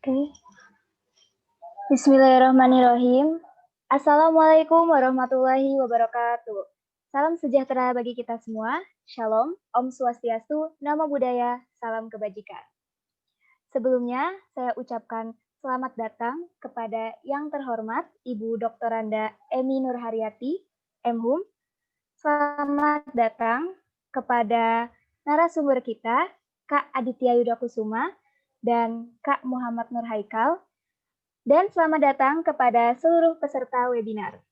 Oke. Bismillahirrahmanirrahim. Assalamualaikum warahmatullahi wabarakatuh. Salam sejahtera bagi kita semua. Shalom, Om Swastiastu, Namo Buddhaya, salam kebajikan. Sebelumnya, saya ucapkan selamat datang kepada yang terhormat Ibu Dr. Randa Emi Nurharyati, MHum. Selamat datang kepada narasumber kita, Kak Aditya Yudakusuma dan Kak Muhammad Nur Haikal. Dan selamat datang kepada seluruh peserta webinar.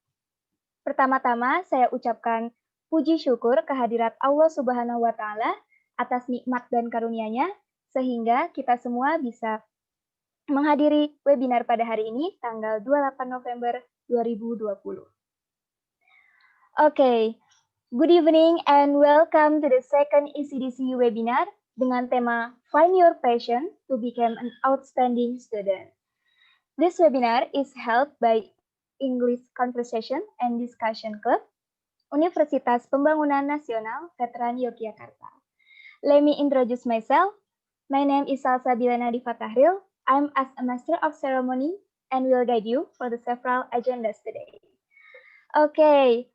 Pertama-tama, saya ucapkan puji syukur kehadirat Allah Subhanahu wa Ta'ala atas nikmat dan karunia-Nya, sehingga kita semua bisa menghadiri webinar pada hari ini, tanggal 28 November 2020. Oke, good evening and welcome to the second ECDC webinar dengan tema Find Your Passion to Become an Outstanding Student. This webinar is held by English Conversation and Discussion Club, Universitas Pembangunan Nasional Veteran Yogyakarta. Let me introduce myself. My name is Salsa Bilana Divatahril. I'm as a Master of Ceremony and will guide you for the several agendas today. Okay,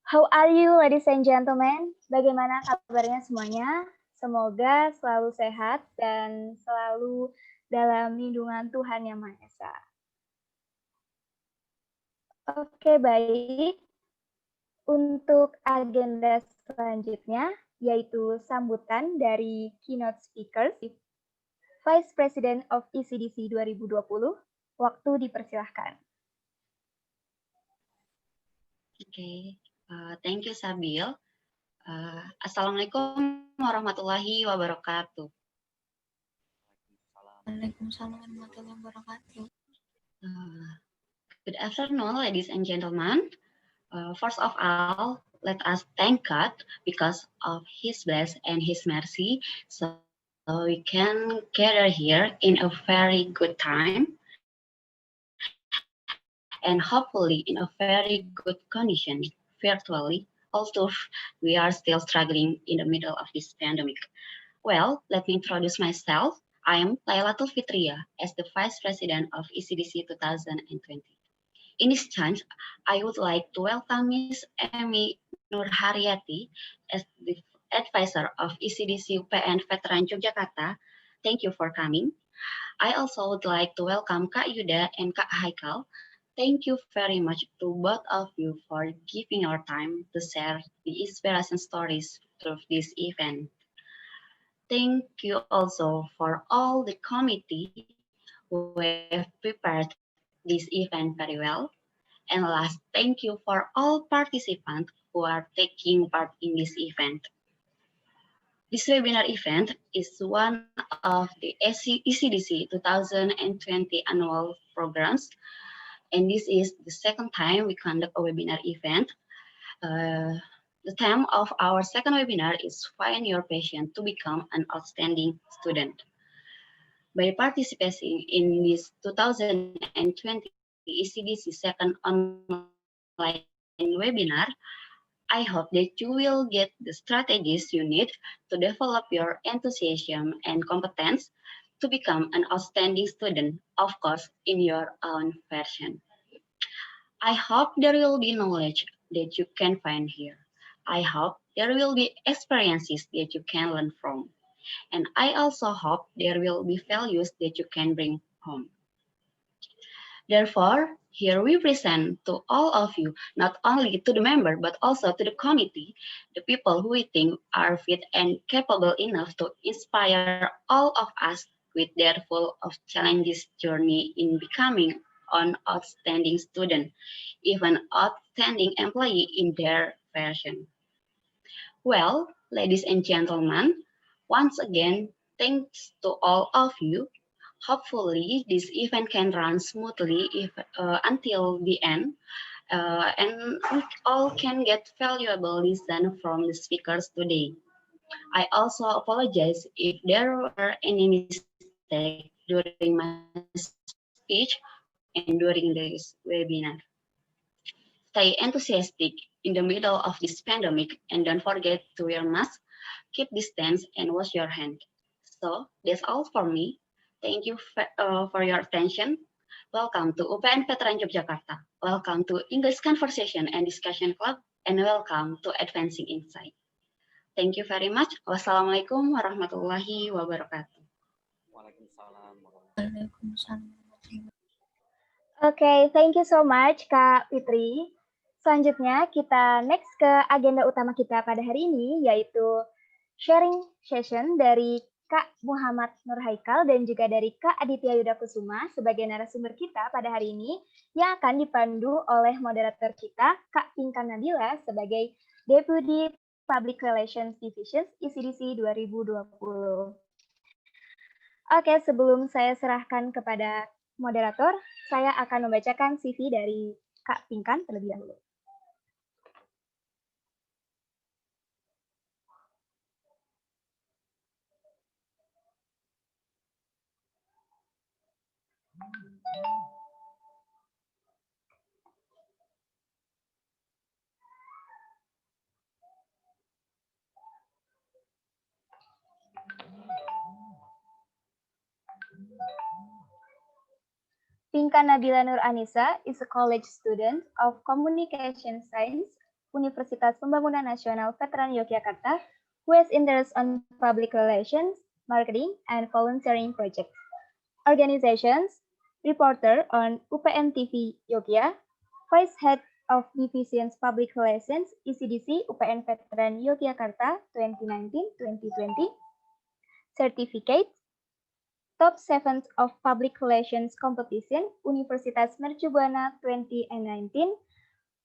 how are you, ladies and gentlemen? Bagaimana kabarnya semuanya? Semoga selalu sehat dan selalu dalam lindungan Tuhan Yang Maha Esa. Oke, baik. Untuk agenda selanjutnya, yaitu sambutan dari keynote speakers, Vice President of ECDC 2020, waktu dipersilahkan. Oke, thank you Sabil. Assalamualaikum warahmatullahi wabarakatuh. Waalaikumsalam warahmatullahi wabarakatuh. Good afternoon, ladies and gentlemen. First of all, let us thank God because of His blessing and His mercy, so we can gather here in a very good time and hopefully in a very good condition virtually, although we are still struggling in the middle of this pandemic. Well, let me introduce myself. I am Lailatul Fitria as the Vice President of ECDC 2020. In this chance, I would like to welcome Ms. Emi Nurharyati as the advisor of ECDC UPN Veteran Yogyakarta. Thank you for coming. I also would like to welcome Kak Yuda and Kak Haikal. Thank you very much to both of you for giving your time to share the inspiration stories through this event. Thank you also for all the committee who have prepared this event very well. And last, thank you for all participants who are taking part in this event. This webinar event is one of the ECDC 2020 annual programs, and this is the second time we conduct a webinar event. The theme of our second webinar is Find Your Passion to Become an Outstanding Student. By participating in this 2020 ECDC second online webinar, I hope that you will get the strategies you need to develop your enthusiasm and competence to become an outstanding student, of course, in your own version. I hope there will be knowledge that you can find here. I hope there will be experiences that you can learn from. And I also hope there will be values that you can bring home. Therefore, here we present to all of you, not only to the member, but also to the committee, the people who we think are fit and capable enough to inspire all of us with their full of challenges journey in becoming an outstanding student, even outstanding employee in their version. Well, ladies and gentlemen, once again, thanks to all of you. Hopefully, this event can run smoothly until the end, and we all can get valuable lesson from the speakers today. I also apologize if there were any mistakes during my speech and during this webinar. Stay enthusiastic in the middle of this pandemic and don't forget to wear mask, keep distance, and wash your hands. So that's all for me. Thank you for your attention. Welcome to UPN Veteran Yogyakarta. Welcome to English Conversation and Discussion Club, and welcome to Advancing Insight. Thank you very much. Wassalamualaikum warahmatullahi wabarakatuh. Waalaikumsalam. Oke, thank you so much Kak Fitri. Selanjutnya kita next ke agenda utama kita pada hari ini, yaitu sharing session dari Kak Muhammad Nur Haikal dan juga dari Kak Aditya Yuda Kusuma sebagai narasumber kita pada hari ini, yang akan dipandu oleh moderator kita, Kak Pinkan Nabila sebagai Deputy Public Relations Division ICDC 2020. Oke, sebelum saya serahkan kepada moderator, saya akan membacakan CV dari Kak Pinkan terlebih dahulu. Pinkan Nabila Nur Anissa is a college student of Communication Science, Universitas Pembangunan Nasional Veteran Yogyakarta, who has interest on public relations, marketing, and volunteering projects. Organizations, reporter on UPN TV Yogya, Vice Head of Divisions Public Relations, ECDC UPN Veteran Yogyakarta 2019-2020, Certificate, Top 7 of Public Relations Competition, Universitas Mercubuana 2019,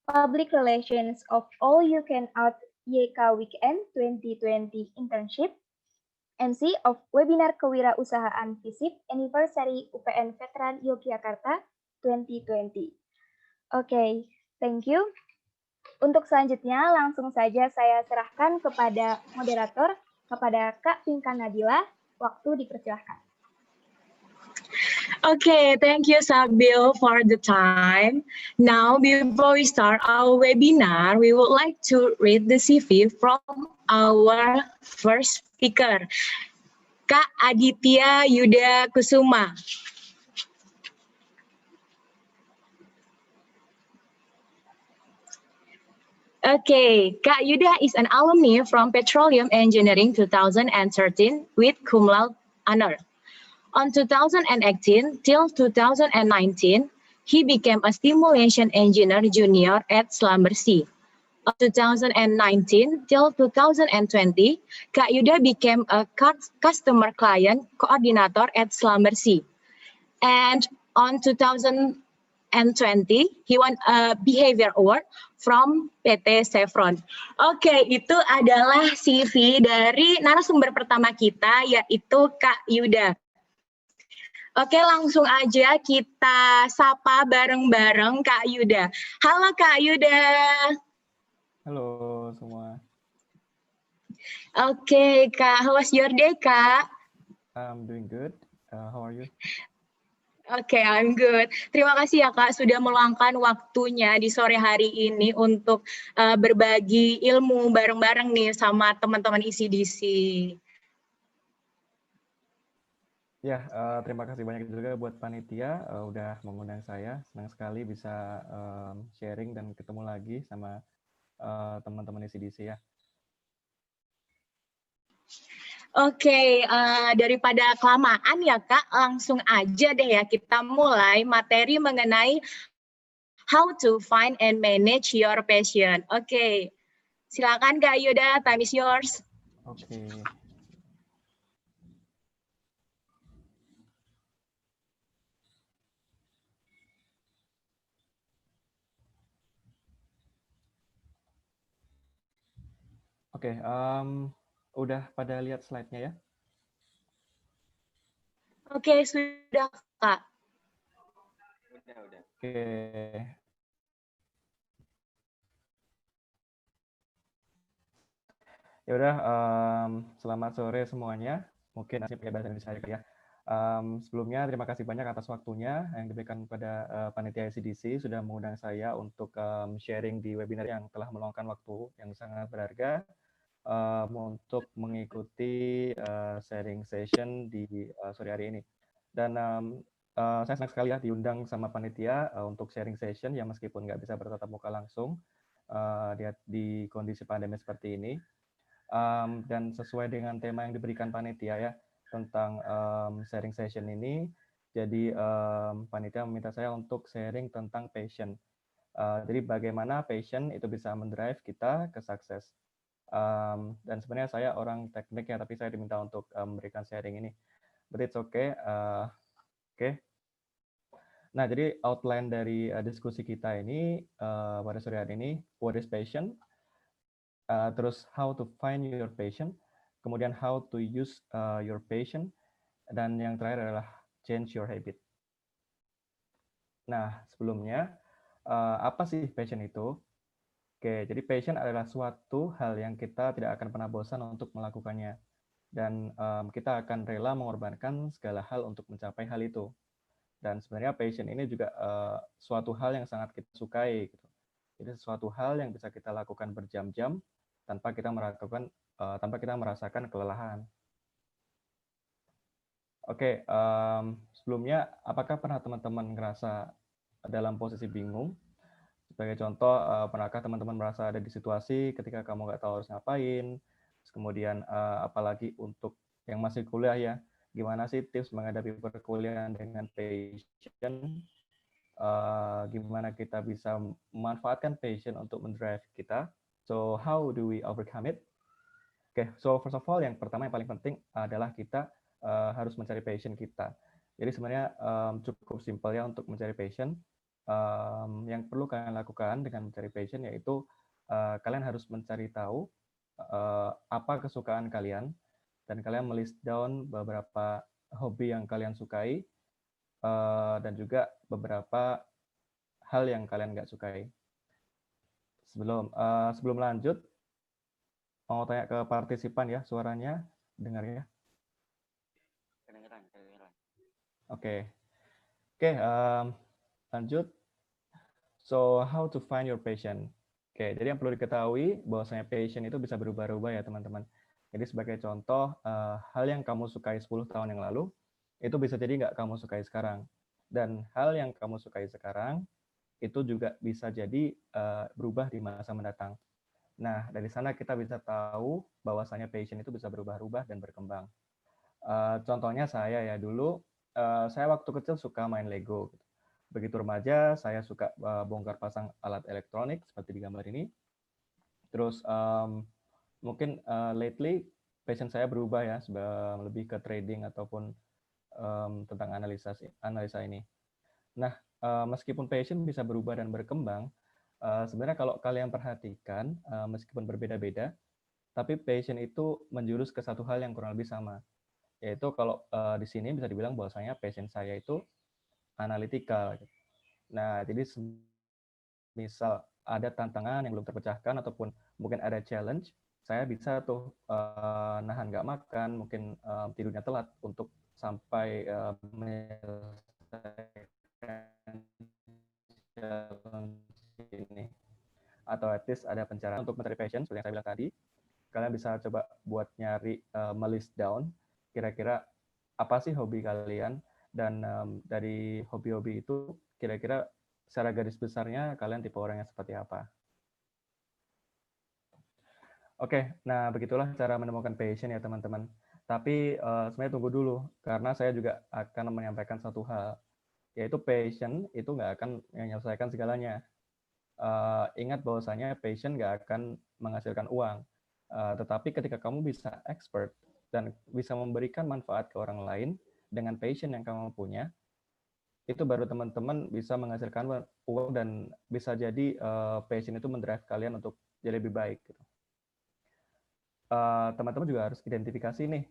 Public Relations of All You Can Out YK Weekend 2020 Internship, MC of Webinar Kewirausahaan FISIP Anniversary UPN Veteran Yogyakarta 2020. Oke, thank you. Untuk selanjutnya, langsung saja saya serahkan kepada moderator, kepada Kak Pinkan Nabila. Waktu dipersilahkan. Okay, thank you, Sabil, for the time. Now, before we start our webinar, we would like to read the CV from our first speaker, Kak Aditya Yuda Kusuma. Okay, Kak Yuda is an alumni from Petroleum Engineering 2013 with cum laude honor. On 2018 till 2019, he became a stimulation engineer junior at Slumbersea. On 2019 till 2020, Kak Yuda became a customer client coordinator at Slumbersea. And on 2020, he won a behavior award from PT Chevron. Oke, itu adalah CV dari narasumber pertama kita, yaitu Kak Yuda. Oke, langsung aja kita sapa bareng-bareng Kak Yuda. Halo Kak Yuda. Halo semua. Oke, Kak. How was your day, Kak? I'm doing good. How are you? Oke, I'm good. Terima kasih ya Kak sudah meluangkan waktunya di sore hari ini untuk berbagi ilmu bareng-bareng nih sama teman-teman ICDC. Ya, terima kasih banyak juga buat panitia udah mengundang saya. Senang sekali bisa sharing dan ketemu lagi sama teman-teman ICDC ya. Oke, daripada kelamaan ya Kak, langsung aja deh ya kita mulai materi mengenai how to find and manage your passion. Oke, silakan Kak Yuda, time is yours. Oke. Oke, udah pada lihat slide-nya ya? Oke, sudah Kak. Udah. Oke. Ya udah, selamat sore semuanya. Mungkin masih pakai bahasa Indonesia ya. Sebelumnya terima kasih banyak atas waktunya yang diberikan kepada panitia ICDC sudah mengundang saya untuk sharing di webinar yang telah meluangkan waktu yang sangat berharga untuk mengikuti sharing session di sore hari ini. Dan saya senang sekali ya diundang sama panitia untuk sharing session yang meskipun nggak bisa bertatap muka langsung di kondisi pandemi seperti ini. Dan sesuai dengan tema yang diberikan panitia ya tentang sharing session ini, jadi panitia meminta saya untuk sharing tentang passion. Jadi bagaimana passion itu bisa mendrive kita ke sukses. Dan sebenarnya saya orang teknik ya, tapi saya diminta untuk memberikan sharing ini. But it's okay. Oke. Nah, jadi outline dari diskusi kita ini pada sore hari ini, what is passion? Terus how to find your passion, kemudian how to use your passion, dan yang terakhir adalah change your habit. Nah, sebelumnya, apa sih passion itu? Oke, jadi passion adalah suatu hal yang kita tidak akan pernah bosan untuk melakukannya. Dan kita akan rela mengorbankan segala hal untuk mencapai hal itu. Dan sebenarnya passion ini juga suatu hal yang sangat kita sukai. Gitu. Jadi sesuatu hal yang bisa kita lakukan berjam-jam tanpa kita merasakan kelelahan. Oke, sebelumnya apakah pernah teman-teman ngerasa dalam posisi bingung? Sebagai contoh, pernahkah teman-teman merasa ada di situasi ketika kamu nggak tahu harus ngapain? Terus kemudian apalagi untuk yang masih kuliah ya, gimana sih tips menghadapi perkuliahan dengan passion? Gimana kita bisa memanfaatkan passion untuk mendrive kita? So how do we overcome it? Oke, so first of all, yang pertama yang paling penting adalah kita harus mencari passion kita. Jadi sebenarnya cukup simpel ya untuk mencari passion. Yang perlu kalian lakukan dengan mencari passion yaitu kalian harus mencari tahu apa kesukaan kalian dan kalian melist down beberapa hobi yang kalian sukai dan juga beberapa hal yang kalian nggak sukai. Sebelum lanjut, mau tanya ke partisipan ya, suaranya dengar ya? Kedengeran. Oke, lanjut. So, how to find your passion? Oke, jadi yang perlu diketahui bahwasanya passion itu bisa berubah-ubah ya teman-teman. Jadi sebagai contoh, hal yang kamu sukai 10 tahun yang lalu, itu bisa jadi nggak kamu sukai sekarang. Dan hal yang kamu sukai sekarang, itu juga bisa jadi berubah di masa mendatang. Nah, dari sana kita bisa tahu bahwasanya passion itu bisa berubah-ubah dan berkembang. Contohnya saya ya, dulu saya waktu kecil suka main Lego. Begitu remaja, saya suka bongkar pasang alat elektronik seperti di gambar ini. Terus mungkin lately passion saya berubah ya, lebih ke trading ataupun tentang analisa ini. Nah, meskipun passion bisa berubah dan berkembang, sebenarnya kalau kalian perhatikan, meskipun berbeda-beda, tapi passion itu menjurus ke satu hal yang kurang lebih sama. Yaitu kalau di sini bisa dibilang bahwasanya passion saya itu analytical. Nah, jadi misal ada tantangan yang belum terpecahkan ataupun mungkin ada challenge, saya bisa tuh nahan nggak makan, mungkin tidurnya telat untuk sampai menyelesaikan challenge ini. Atau at least ada pencerahan untuk mencari passion, seperti yang saya bilang tadi. Kalian bisa coba buat nyari, melist down, kira-kira apa sih hobi kalian, dan dari hobi-hobi itu kira-kira secara garis besarnya kalian tipe orangnya seperti apa. Oke, nah begitulah cara menemukan passion ya teman-teman. Tapi sebenarnya tunggu dulu, karena saya juga akan menyampaikan satu hal, yaitu passion itu nggak akan menyelesaikan segalanya. Ingat bahwasanya passion nggak akan menghasilkan uang. Tetapi ketika kamu bisa expert dan bisa memberikan manfaat ke orang lain dengan passion yang kamu punya, itu baru teman-teman bisa menghasilkan uang dan bisa jadi passion itu mendrive kalian untuk jadi lebih baik. Gitu. Teman-teman juga harus identifikasi nih,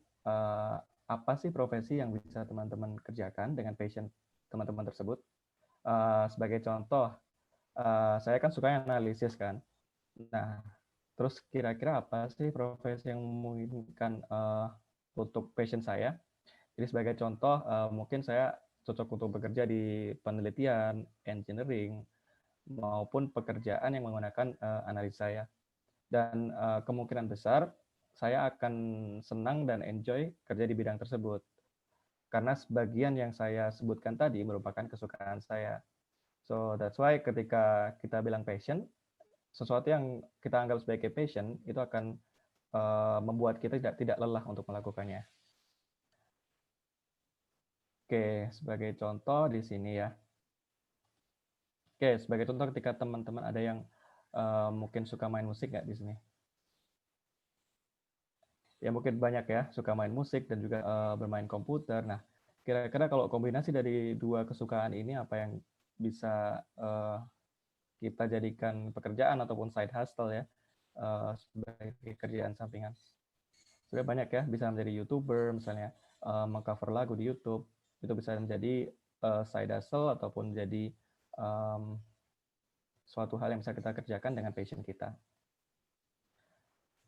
apa sih profesi yang bisa teman-teman kerjakan dengan passion teman-teman tersebut. Sebagai contoh, saya kan suka analisis kan. Nah, terus kira-kira apa sih profesi yang memungkinkan untuk passion saya? Jadi sebagai contoh, mungkin saya cocok untuk bekerja di penelitian, engineering, maupun pekerjaan yang menggunakan analisa saya. Dan kemungkinan besar saya akan senang dan enjoy kerja di bidang tersebut. karena sebagian yang saya sebutkan tadi merupakan kesukaan saya. So that's why ketika kita bilang passion, sesuatu yang kita anggap sebagai passion itu akan membuat kita tidak lelah untuk melakukannya. Oke, sebagai contoh di sini ya. Oke, sebagai contoh ketika teman-teman ada yang mungkin suka main musik nggak di sini? Ya mungkin banyak ya, suka main musik dan juga bermain komputer. Nah, kira-kira kalau kombinasi dari dua kesukaan ini apa yang bisa kita jadikan pekerjaan ataupun side hustle ya, sebagai kerjaan sampingan. Sudah banyak ya, bisa menjadi YouTuber misalnya, mengcover lagu di YouTube, itu bisa menjadi side hustle ataupun jadi suatu hal yang bisa kita kerjakan dengan passion kita.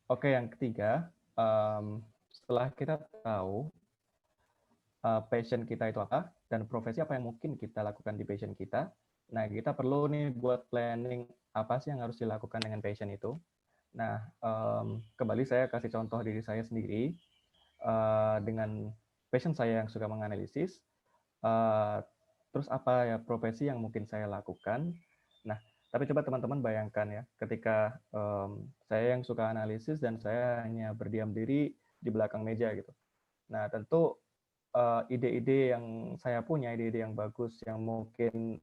Oke, yang ketiga, setelah kita tahu passion kita itu apa dan profesi apa yang mungkin kita lakukan di passion kita, nah kita perlu nih buat planning apa sih yang harus dilakukan dengan passion itu. Nah, kembali saya kasih contoh diri saya sendiri dengan passion saya yang suka menganalisis. Terus apa ya profesi yang mungkin saya lakukan? Nah, tapi coba teman-teman bayangkan ya, ketika saya yang suka analisis dan saya hanya berdiam diri di belakang meja gitu. Nah, tentu ide-ide yang saya punya, ide-ide yang bagus, yang mungkin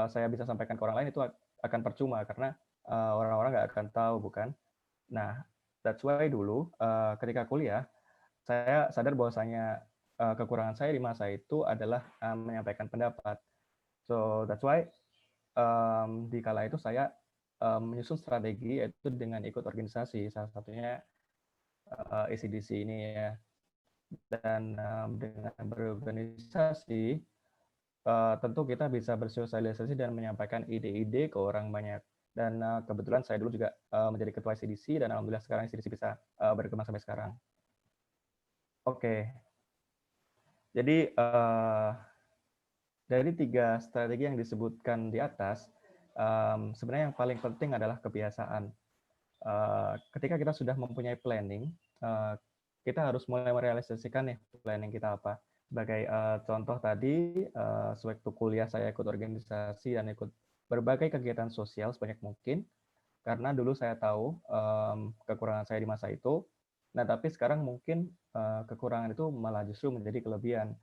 saya bisa sampaikan ke orang lain itu akan percuma karena orang-orang nggak akan tahu, bukan? Nah, that's why dulu ketika kuliah, saya sadar bahwasanya kekurangan saya di masa itu adalah menyampaikan pendapat. So that's why di kala itu saya menyusun strategi yaitu dengan ikut organisasi, salah satunya ACDC ini ya. Dan dengan berorganisasi, tentu kita bisa bersosialisasi dan menyampaikan ide-ide ke orang banyak. Dan kebetulan saya dulu juga menjadi ketua ACDC dan alhamdulillah sekarang ACDC bisa berkembang sampai sekarang. Oke, jadi dari 3 strategi yang disebutkan di atas, sebenarnya yang paling penting adalah kebiasaan. Ketika kita sudah mempunyai planning, kita harus mulai merealisasikan nih planning kita apa. Sebagai contoh tadi, sewaktu kuliah saya ikut organisasi dan ikut berbagai kegiatan sosial sebanyak mungkin, karena dulu saya tahu kekurangan saya di masa itu. Nah, tapi sekarang mungkin kekurangan itu malah justru menjadi kelebihan.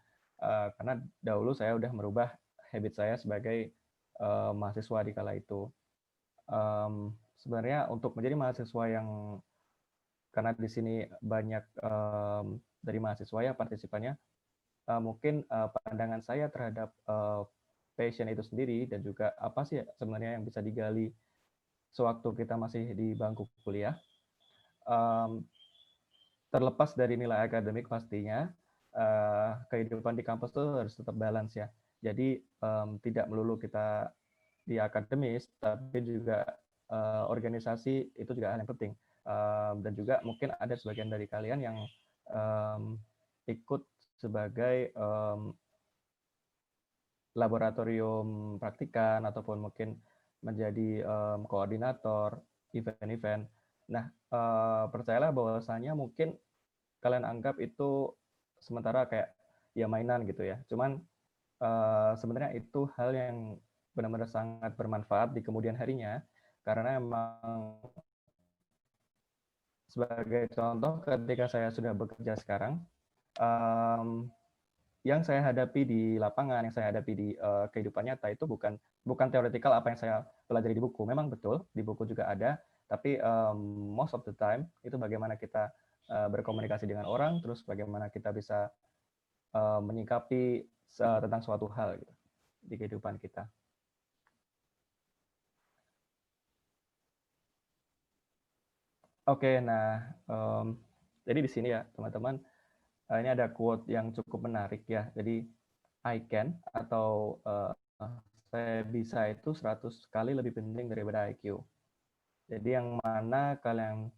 Karena dahulu saya udah merubah habit saya sebagai mahasiswa di kala itu. Sebenarnya untuk menjadi mahasiswa yang, karena di sini banyak dari mahasiswa ya partisipannya, mungkin pandangan saya terhadap passion itu sendiri dan juga apa sih sebenarnya yang bisa digali sewaktu kita masih di bangku kuliah. Terlepas dari nilai akademik pastinya, kehidupan di kampus itu harus tetap balance ya. Jadi tidak melulu kita di akademis, tapi juga organisasi itu juga hal yang penting. Dan juga mungkin ada sebagian dari kalian yang ikut sebagai laboratorium praktikan ataupun mungkin menjadi koordinator event-event. Nah, percayalah bahwasanya mungkin kalian anggap itu sementara kayak ya mainan gitu ya. Cuman sebenarnya itu hal yang benar-benar sangat bermanfaat di kemudian harinya, karena emang sebagai contoh ketika saya sudah bekerja sekarang, yang saya hadapi di lapangan, yang saya hadapi di kehidupan nyata itu bukan teoretikal apa yang saya pelajari di buku. Memang betul di buku juga ada, tapi most of the time itu bagaimana kita berkomunikasi dengan orang, terus bagaimana kita bisa menyikapi tentang suatu hal gitu, di kehidupan kita. Oke, nah jadi di sini ya teman-teman, ini ada quote yang cukup menarik ya. Jadi I can atau saya bisa itu 100 kali lebih penting daripada IQ. Jadi yang mana kalian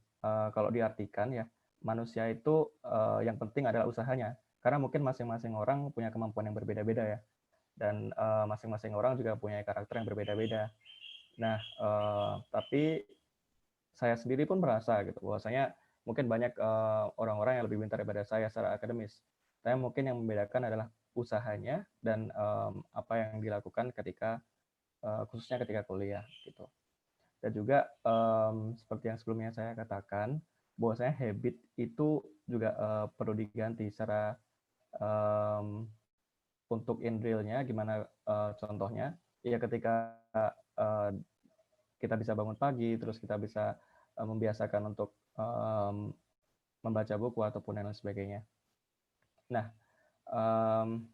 kalau diartikan ya, manusia itu yang penting adalah usahanya. Karena mungkin masing-masing orang punya kemampuan yang berbeda-beda ya. Dan masing-masing orang juga punya karakter yang berbeda-beda. Nah, tapi saya sendiri pun merasa gitu bahwasanya mungkin banyak orang-orang yang lebih pintar daripada saya secara akademis. Tapi mungkin yang membedakan adalah usahanya dan apa yang dilakukan ketika khususnya ketika kuliah gitu. Dan juga seperti yang sebelumnya saya katakan, bahwasanya habit itu juga perlu diganti secara untuk in real-nya gimana contohnya? Ya ketika kita bisa bangun pagi, terus kita bisa membiasakan untuk membaca buku ataupun lain sebagainya. Nah,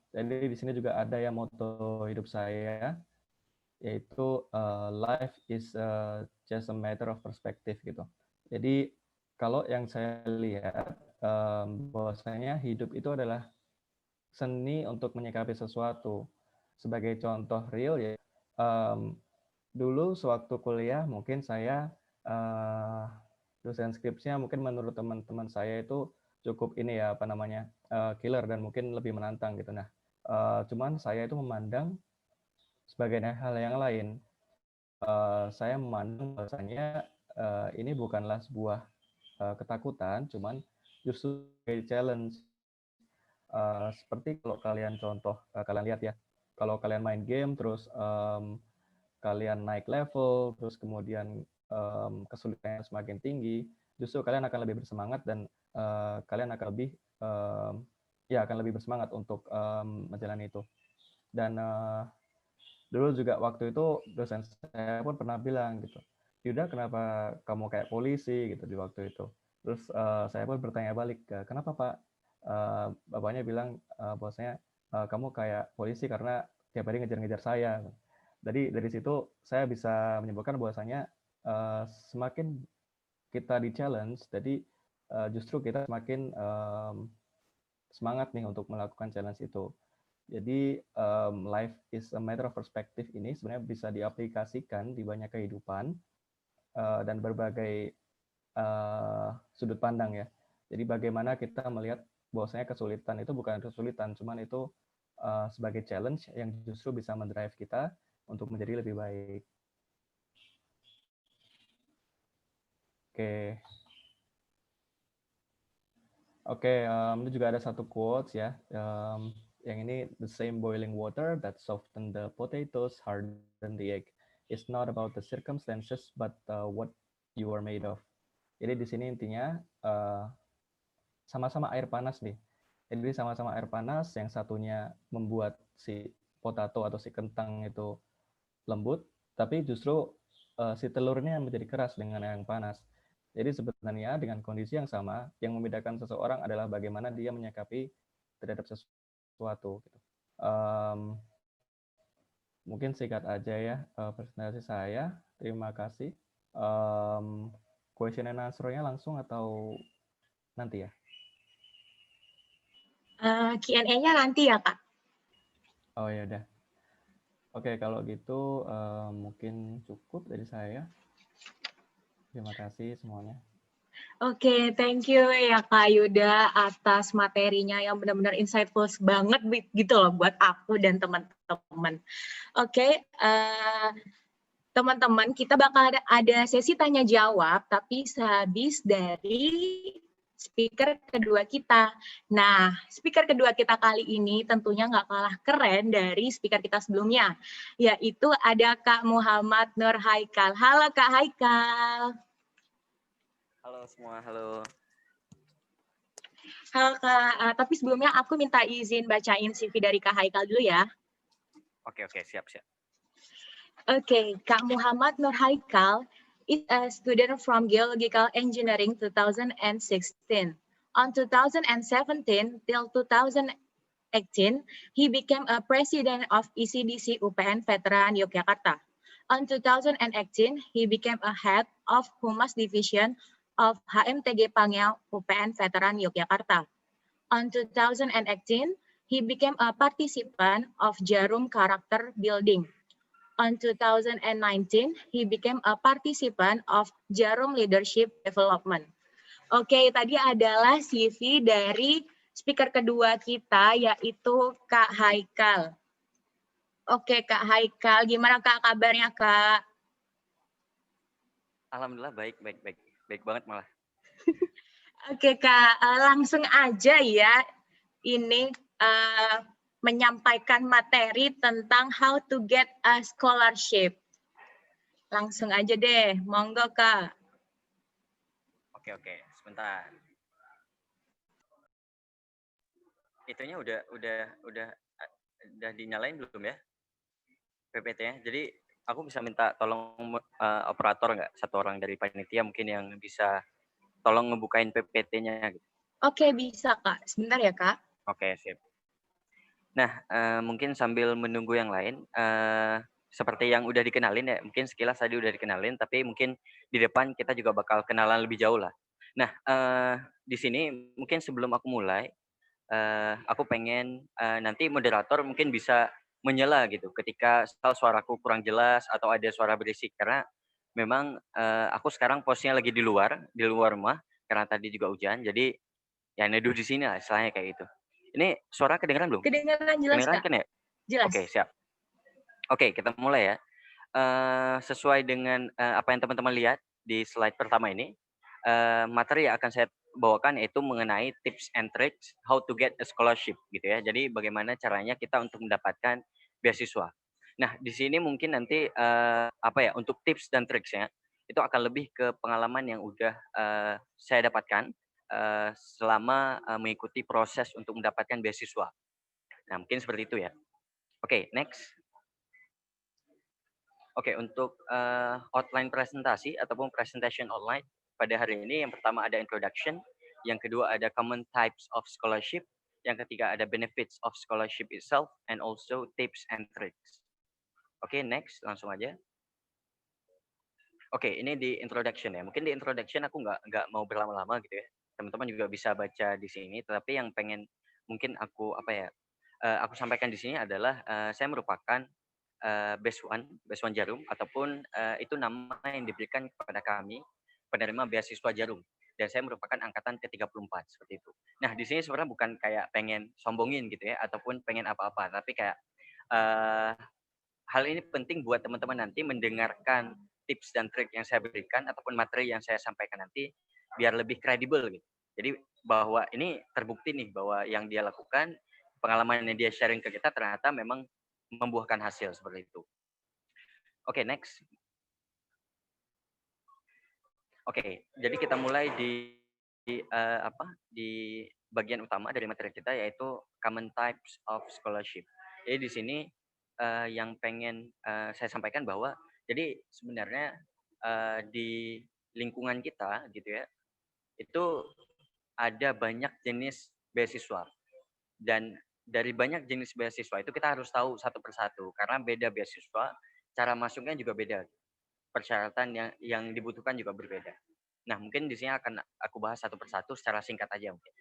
jadi di sini juga ada yang moto hidup saya, yaitu life is just a matter of perspective gitu. Jadi kalau yang saya lihat bahwasanya hidup itu adalah seni untuk menyikapi sesuatu. Sebagai contoh real ya, dulu sewaktu kuliah mungkin saya dosen skripsinya mungkin menurut teman-teman saya itu cukup ini ya apa namanya killer dan mungkin lebih menantang gitu. Nah, cuman saya itu memandang sebagai hal yang lain. Saya memandang bahwasanya ini bukanlah sebuah ketakutan, cuman justru sebagai challenge. Seperti kalau kalian contoh, kalian lihat ya, kalau kalian main game terus kalian naik level, terus kemudian kesulitannya semakin tinggi, justru kalian akan lebih bersemangat dan kalian akan lebih akan lebih bersemangat untuk menjalani itu. Dan dulu juga waktu itu dosen saya pun pernah bilang gitu, Yuda kenapa kamu kayak polisi gitu di waktu itu. Terus saya pun bertanya balik, kenapa Pak? Bapaknya bilang bahwasanya kamu kayak polisi karena tiap hari ngejar-ngejar saya. Jadi dari situ saya bisa menyimpulkan bahwasanya semakin kita di challenge, jadi justru kita semakin semangat nih untuk melakukan challenge itu. Jadi life is a matter of perspective ini sebenarnya bisa diaplikasikan di banyak kehidupan dan berbagai sudut pandang ya. Jadi bagaimana kita melihat bahwasanya kesulitan itu bukan kesulitan, cuman itu sebagai challenge yang justru bisa mendrive kita untuk menjadi lebih baik. Oke, ini juga ada satu quotes ya. Yang ini, the same boiling water that soften the potatoes, harden the egg. It's not about the circumstances, but what you are made of. Jadi di sini intinya sama-sama air panas nih. Jadi sama-sama air panas, yang satunya membuat si potato atau si kentang itu lembut, tapi justru si telurnya menjadi keras dengan yang panas. Jadi sebenarnya dengan kondisi yang sama, yang membedakan seseorang adalah bagaimana dia menyikapi terhadap sesuatu. Gitu. Mungkin singkat aja ya presentasi saya. Terima kasih. Question and answer-nya langsung atau nanti ya? Q&A-nya nanti ya, Kak. Oh ya udah. Oke, kalau gitu mungkin cukup dari saya. Terima kasih semuanya. Oke, thank you ya Kak Yuda atas materinya yang benar-benar insightful banget gitu loh buat aku dan teman-teman. Oke, teman-teman kita bakal ada sesi tanya jawab tapi sehabis dari speaker kedua kita. Nah, speaker kedua kita kali ini tentunya nggak kalah keren dari speaker kita sebelumnya, yaitu ada Kak Muhammad Nur Haikal. Halo Kak Haikal. Halo semua, halo. Halo Kak, tapi sebelumnya aku minta izin bacain CV dari Kak Haikal dulu ya. Oke, siap. Oke, Kak Muhammad Nur Haikal is a student from Geological Engineering 2016. On 2017 till 2018, he became a president of ECDC UPN Veteran Yogyakarta. On 2018, he became a head of Humas Division of HMTG Pangyao UPN Veteran Yogyakarta. On 2018, he became a participant of Jarum Character Building. On 2019, he became a participant of Jarum Leadership Development. Oke, tadi adalah CV dari speaker kedua kita, yaitu Kak Haikal. Oke, Kak Haikal, gimana Kak kabarnya, Kak? Alhamdulillah baik banget malah. Oke, Kak, langsung aja ya. ini menyampaikan materi tentang how to get a scholarship. Langsung aja deh, monggo Kak. Oke, sebentar. Itunya udah dinyalain belum ya? PPT-nya. Jadi aku bisa minta tolong operator nggak, satu orang dari panitia mungkin yang bisa tolong ngebukain PPT-nya gitu. Oke, bisa Kak. Sebentar ya Kak. Oke, sip. Nah, mungkin sambil menunggu yang lain, seperti yang udah dikenalin ya, mungkin sekilas tadi udah dikenalin, tapi mungkin di depan kita juga bakal kenalan lebih jauh lah. Nah, di sini mungkin sebelum aku mulai, aku pengen nanti moderator mungkin bisa menyela gitu ketika suaraku kurang jelas atau ada suara berisik, karena memang aku sekarang posisinya lagi di luar rumah karena tadi juga hujan, jadi ya neduh di sini lah istilahnya kayak gitu. Ini suara kedengeran belum? Kedengeran jelas Kedengeran Kak? kan ya? Jelas. Oke, siap. Oke, kita mulai ya. Sesuai dengan apa yang teman-teman lihat di slide pertama ini, materi yang akan saya bawakan yaitu mengenai tips and tricks how to get a scholarship gitu ya. Jadi bagaimana caranya kita untuk mendapatkan beasiswa. Nah, di sini mungkin nanti untuk tips dan triksnya itu akan lebih ke pengalaman yang udah saya dapatkan selama mengikuti proses untuk mendapatkan beasiswa. Nah, mungkin seperti itu ya. Oke, next. Oke, untuk outline presentasi ataupun presentation online pada hari ini, yang pertama ada introduction, yang kedua ada common types of scholarship, yang ketiga ada benefits of scholarship itself, and also tips and tricks. Oke, next, langsung aja. Oke, ini di introduction ya. Mungkin di introduction aku nggak mau berlama-lama gitu ya. Teman-teman juga bisa baca di sini. Tetapi yang pengen mungkin aku aku sampaikan di sini adalah saya merupakan Base One Jarum, ataupun itu nama yang diberikan kepada kami penerima beasiswa Jarum. Dan saya merupakan angkatan ke-34 seperti itu. Nah, di sini sebenarnya bukan kayak pengen sombongin gitu ya, ataupun pengen apa-apa, tapi kayak hal ini penting buat teman-teman nanti mendengarkan tips dan trik yang saya berikan ataupun materi yang saya sampaikan nanti biar lebih kredibel gitu. Jadi bahwa ini terbukti nih bahwa yang dia lakukan, pengalaman yang dia sharing ke kita ternyata memang membuahkan hasil seperti itu. Oke, next. Oke, jadi kita mulai di bagian utama dari materi kita, yaitu common types of scholarship. Jadi di sini yang pengen saya sampaikan bahwa jadi sebenarnya di lingkungan kita gitu ya, itu ada banyak jenis beasiswa, dan dari banyak jenis beasiswa itu kita harus tahu satu persatu karena beda beasiswa, cara masuknya juga beda, persyaratan yang dibutuhkan juga berbeda. Nah, mungkin di sini akan aku bahas satu persatu secara singkat aja mungkin.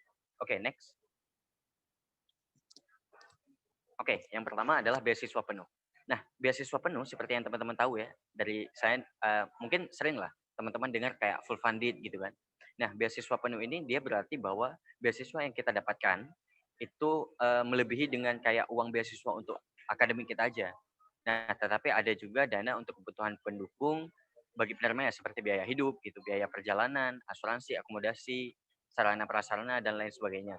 Oke, next. Oke, yang pertama adalah beasiswa penuh. Nah, beasiswa penuh seperti yang teman-teman tahu ya, dari saya mungkin sering lah teman-teman dengar kayak full funded gitu kan. Nah, beasiswa penuh ini dia berarti bahwa beasiswa yang kita dapatkan itu melebihi dengan kayak uang beasiswa untuk akademik kita aja. Nah, tetapi ada juga dana untuk kebutuhan pendukung bagi penerimanya seperti biaya hidup, gitu, biaya perjalanan, asuransi, akomodasi, sarana prasarana dan lain sebagainya.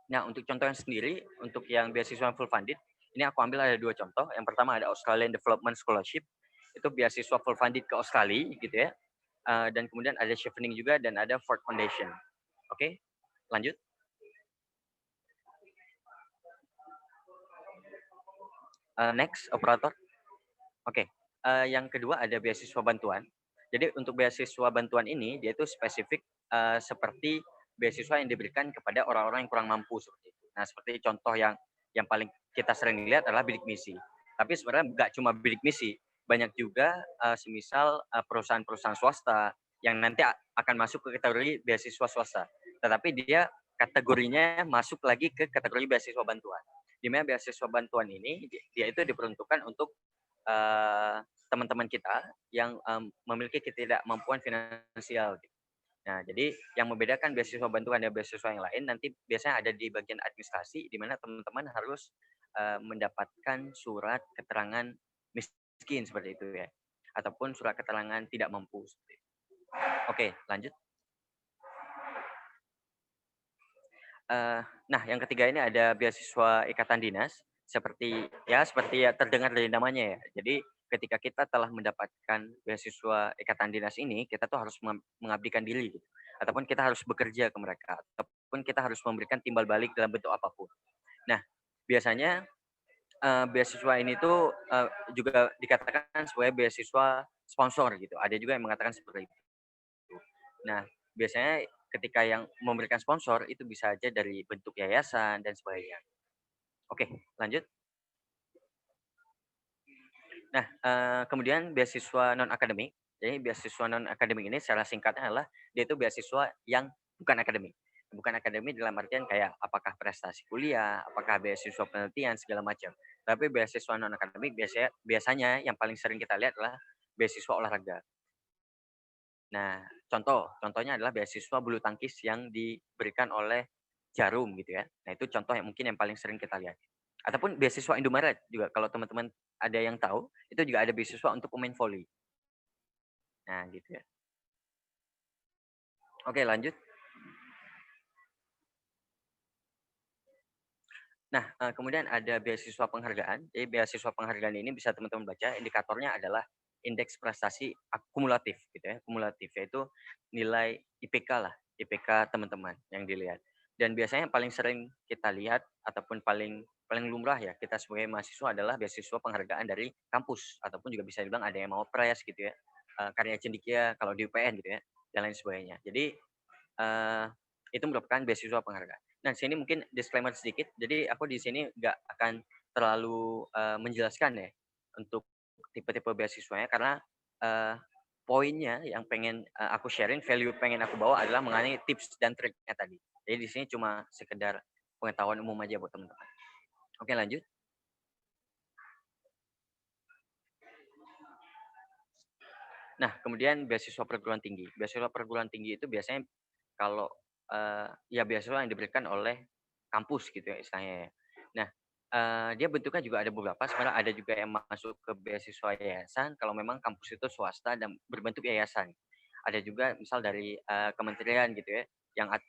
Nah, untuk contohnya sendiri, untuk yang beasiswa full funded, ini aku ambil ada 2 contoh. Yang pertama ada Australian Development Scholarship, itu beasiswa full funded ke Australia, gitu ya. Dan kemudian ada Chevening juga, dan ada Ford Foundation. Oke, lanjut. Next, operator. Oke, yang kedua ada beasiswa bantuan. Jadi untuk beasiswa bantuan ini, dia itu spesifik seperti beasiswa yang diberikan kepada orang-orang yang kurang mampu seperti itu. Nah, seperti contoh yang paling kita sering lihat adalah bidik misi. Tapi sebenarnya nggak cuma bidik misi, banyak juga semisal perusahaan-perusahaan swasta yang nanti akan masuk ke kategori beasiswa swasta. Tetapi dia kategorinya masuk lagi ke kategori beasiswa bantuan. Di mana beasiswa bantuan ini dia itu diperuntukkan untuk teman-teman kita yang memiliki ketidakmampuan finansial. Nah, jadi yang membedakan beasiswa bantuan dan beasiswa yang lain nanti biasanya ada di bagian administrasi, di mana teman-teman harus mendapatkan surat keterangan miskin seperti itu ya, ataupun surat keterangan tidak mampu. Oke, lanjut. Nah, yang ketiga ini ada beasiswa ikatan dinas, seperti ya terdengar dari namanya ya. Jadi ketika kita telah mendapatkan beasiswa ikatan dinas ini, kita tuh harus mengabdikan diri, gitu. Ataupun kita harus bekerja ke mereka, ataupun kita harus memberikan timbal balik dalam bentuk apapun. Nah, biasanya beasiswa ini tuh juga dikatakan sebagai beasiswa sponsor gitu. Ada juga yang mengatakan seperti itu. Nah, biasanya ketika yang memberikan sponsor itu bisa aja dari bentuk yayasan dan sebagainya. Oke, lanjut. Nah, kemudian beasiswa non akademik. Jadi beasiswa non akademik ini secara singkatnya adalah dia itu beasiswa yang bukan akademik. Bukan akademik dalam artian kayak apakah prestasi kuliah, apakah beasiswa penelitian segala macam. Tapi beasiswa non akademik biasanya yang paling sering kita lihat adalah beasiswa olahraga. Nah, contohnya adalah beasiswa bulu tangkis yang diberikan oleh Jarum gitu ya. Nah, itu contoh yang mungkin yang paling sering kita lihat. Ataupun beasiswa Indomaret juga kalau teman-teman ada yang tahu, itu juga ada beasiswa untuk pemain voli. Nah, gitu ya. Oke, lanjut. Nah, kemudian ada beasiswa penghargaan. Jadi beasiswa penghargaan ini bisa teman-teman baca, indikatornya adalah indeks prestasi akumulatif gitu ya. Kumulatif yaitu nilai IPK lah, IPK teman-teman yang dilihat. Dan biasanya yang paling sering kita lihat ataupun paling paling lumrah ya kita sebagai mahasiswa adalah beasiswa penghargaan dari kampus ataupun juga bisa dibilang ada yang mau press gitu ya. Karya cendikia kalau di UPN gitu ya dan lain sebagainya. Jadi itu merupakan beasiswa penghargaan. Nah, sini mungkin disclaimer sedikit. Jadi aku di sini nggak akan terlalu menjelaskan ya untuk tipe-tipe beasiswanya karena poinnya yang pengen aku sharing, value pengen aku bawa adalah mengenai tips dan triknya tadi. Jadi di sini cuma sekedar pengetahuan umum aja buat teman-teman. Oke, lanjut. Nah, kemudian beasiswa perguruan tinggi. Beasiswa perguruan tinggi itu biasanya kalau ya beasiswa yang diberikan oleh kampus gitu ya istilahnya ya. Nah, dia bentuknya juga ada beberapa, sebenarnya ada juga yang masuk ke beasiswa yayasan kalau memang kampus itu swasta dan berbentuk yayasan. Ada juga misal dari kementerian gitu ya,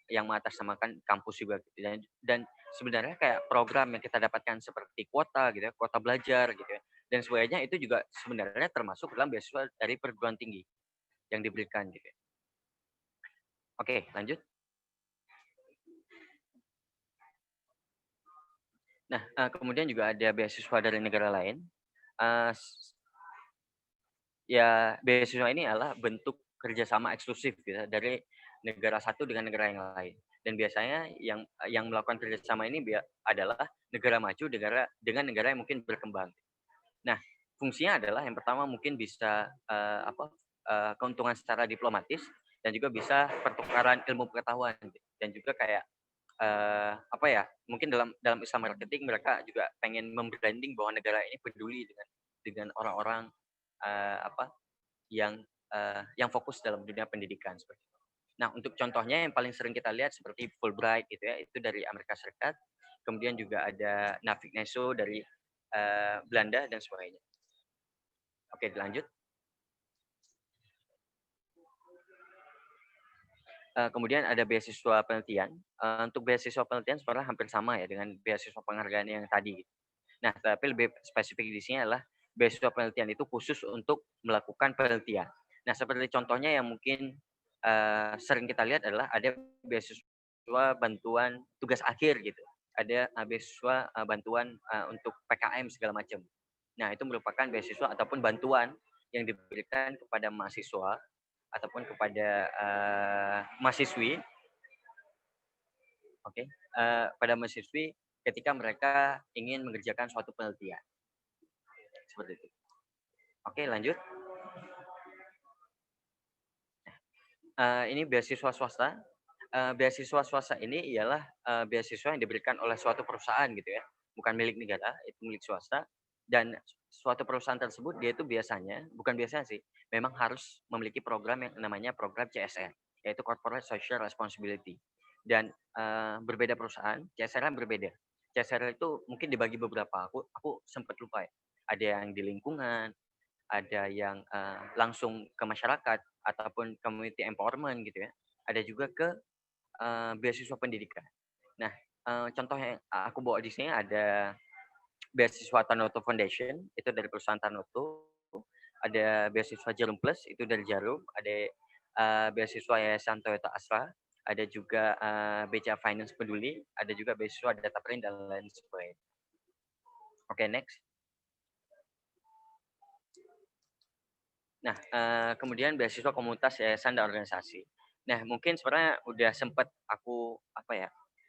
yang mengatasnamakan kampus juga gitu. Dan sebenarnya kayak program yang kita dapatkan seperti kuota gitu ya, kuota belajar gitu ya, dan sebagainya itu juga sebenarnya termasuk dalam beasiswa dari perguruan tinggi yang diberikan gitu ya. Oke, lanjut. Nah, kemudian juga ada beasiswa dari negara lain. Ya, beasiswa ini adalah bentuk kerjasama eksklusif gitu ya, dari negara satu dengan negara yang lain. Dan biasanya yang melakukan kerjasama ini adalah negara maju dengan negara yang mungkin berkembang. Nah, fungsinya adalah yang pertama mungkin bisa keuntungan secara diplomatis dan juga bisa pertukaran ilmu pengetahuan dan juga kayak mungkin dalam Islam marketing mereka juga pengen membranding bahwa negara ini peduli dengan orang-orang yang fokus dalam dunia pendidikan seperti itu. Nah, untuk contohnya yang paling sering kita lihat seperti Fulbright gitu ya, itu dari Amerika Serikat. Kemudian juga ada Navig Neso dari Belanda dan sebagainya. Oke, dilanjut. Kemudian ada beasiswa penelitian. Untuk beasiswa penelitian sebenarnya hampir sama ya dengan beasiswa penghargaan yang tadi. Nah, tapi lebih spesifik di sini adalah beasiswa penelitian itu khusus untuk melakukan penelitian. Nah, seperti contohnya yang mungkin sering kita lihat adalah ada beasiswa bantuan tugas akhir gitu. Ada beasiswa bantuan untuk PKM segala macam. Nah, itu merupakan beasiswa ataupun bantuan yang diberikan kepada mahasiswa ataupun kepada mahasiswi, pada mahasiswi ketika mereka ingin mengerjakan suatu penelitian. Seperti itu. Oke, lanjut. Ini beasiswa swasta. Beasiswa swasta ini ialah beasiswa yang diberikan oleh suatu perusahaan gitu ya, bukan milik negara, itu milik swasta. Dan suatu perusahaan tersebut dia itu bukan biasanya sih, memang harus memiliki program yang namanya program CSR, yaitu Corporate Social Responsibility. Dan berbeda perusahaan, CSR kan berbeda. CSR itu mungkin dibagi beberapa, aku sempat lupa ya. Ada yang di lingkungan, ada yang langsung ke masyarakat ataupun community empowerment gitu ya. Ada juga ke beasiswa pendidikan. Nah, contoh yang aku bawa di sini ada beasiswa Tanoto Foundation, itu dari perusahaan Tanoto. Ada beasiswa Jarum Plus, itu dari Jarum. Ada beasiswa Yayasan Toyota Astra. Ada juga BCA Finance Peduli. Ada juga beasiswa Data Print dan lain sebagainya. Oke, next. Nah, kemudian beasiswa komunitas, yayasan, dan organisasi. Nah, mungkin sebenarnya udah sempat aku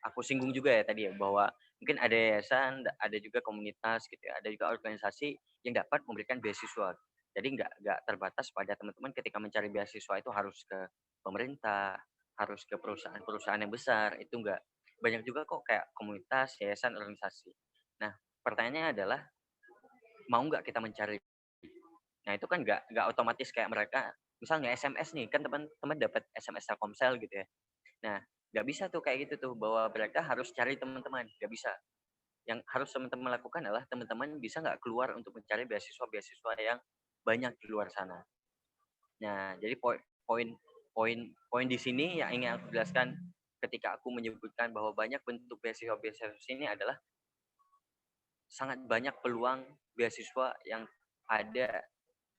aku singgung juga ya tadi ya, bahwa mungkin ada yayasan, ada juga komunitas gitu ya, ada juga organisasi yang dapat memberikan beasiswa. Jadi nggak terbatas pada teman-teman ketika mencari beasiswa itu harus ke pemerintah, harus ke perusahaan-perusahaan yang besar, itu nggak. Banyak juga kok kayak komunitas, yayasan, organisasi. Nah, pertanyaannya adalah mau nggak kita mencari. Nah, itu kan nggak otomatis kayak mereka, misalnya SMS nih, kan teman-teman dapat SMS Telkomsel gitu ya. Nah, nggak bisa tuh kayak gitu tuh, bahwa mereka harus cari teman-teman, nggak bisa. Yang harus teman-teman lakukan adalah teman-teman bisa nggak keluar untuk mencari beasiswa-beasiswa yang banyak di luar sana. Nah, jadi poin di sini yang ingin aku jelaskan ketika aku menyebutkan bahwa banyak bentuk beasiswa-beasiswa ini adalah sangat banyak peluang beasiswa yang ada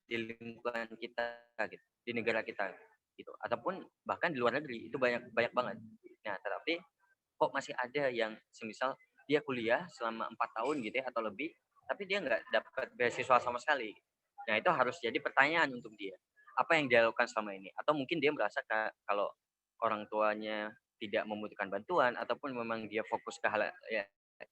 di lingkungan kita gitu, di negara kita gitu, ataupun bahkan di luar negeri itu banyak banyak banget. Nah, tetapi kok masih ada yang semisal dia kuliah selama 4 tahun gitu ya atau lebih, tapi dia nggak dapat beasiswa sama sekali. Nah, itu harus jadi pertanyaan untuk dia. Apa yang dia lakukan selama ini? Atau mungkin dia merasa kalau orang tuanya tidak membutuhkan bantuan, ataupun memang dia fokus ke hal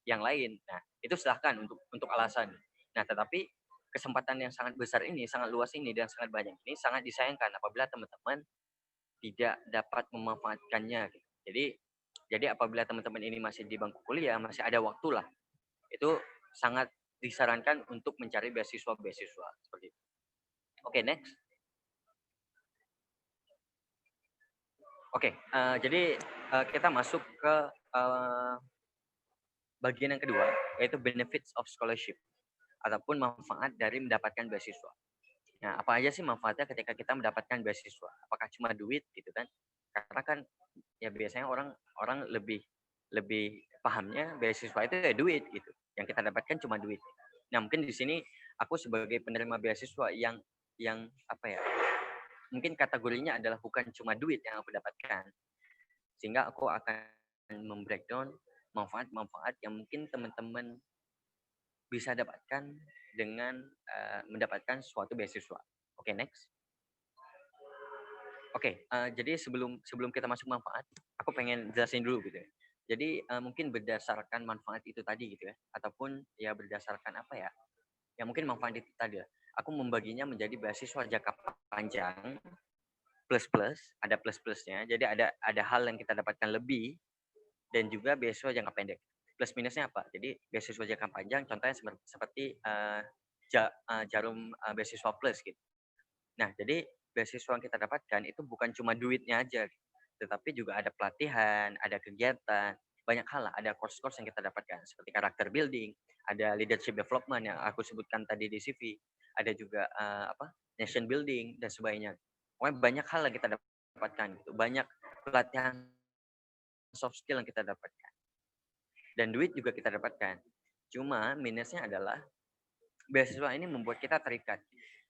yang lain. Nah, itu silahkan untuk alasan. Nah, tetapi kesempatan yang sangat besar ini, sangat luas ini, dan sangat banyak ini sangat disayangkan apabila teman-teman tidak dapat memanfaatkannya. Gitu. Jadi apabila teman-teman ini masih di bangku kuliah, masih ada waktu lah, itu sangat disarankan untuk mencari beasiswa-beasiswa seperti itu. Oke, next. Oke, jadi kita masuk ke bagian yang kedua, yaitu benefits of scholarship ataupun manfaat dari mendapatkan beasiswa. Nah, apa aja sih manfaatnya ketika kita mendapatkan beasiswa? Apakah cuma duit gitu kan? Karena kan ya biasanya orang lebih lebih pahamnya beasiswa itu ya duit gitu. Yang kita dapatkan cuma duit. Nah, mungkin di sini aku sebagai penerima beasiswa yang apa ya? Mungkin kategorinya adalah bukan cuma duit yang aku dapatkan. Sehingga aku akan membreakdown manfaat-manfaat yang mungkin teman-teman bisa dapatkan dengan mendapatkan suatu beasiswa. Oke, next. Oke, jadi sebelum kita masuk manfaat, aku pengen jelasin dulu gitu ya. Jadi mungkin berdasarkan manfaat itu tadi gitu ya, ataupun ya berdasarkan apa ya? Ya mungkin manfaat itu tadi ya. Aku membaginya menjadi beasiswa jangka panjang plus ada plus-plusnya. Jadi ada hal yang kita dapatkan lebih dan juga beasiswa jangka pendek. Plus minusnya apa? Jadi beasiswa jangka panjang contohnya seperti Jarum beasiswa plus gitu. Nah, jadi beasiswa yang kita dapatkan itu bukan cuma duitnya aja, tetapi juga ada pelatihan, ada kegiatan, banyak hal lah, ada course-course yang kita dapatkan seperti karakter building, ada leadership development yang aku sebutkan tadi di CV, ada juga nation building dan sebagainya. Pokoknya banyak hal yang kita dapatkan gitu. Banyak pelatihan soft skill yang kita dapatkan. Dan duit juga kita dapatkan. Cuma minusnya adalah beasiswa ini membuat kita terikat.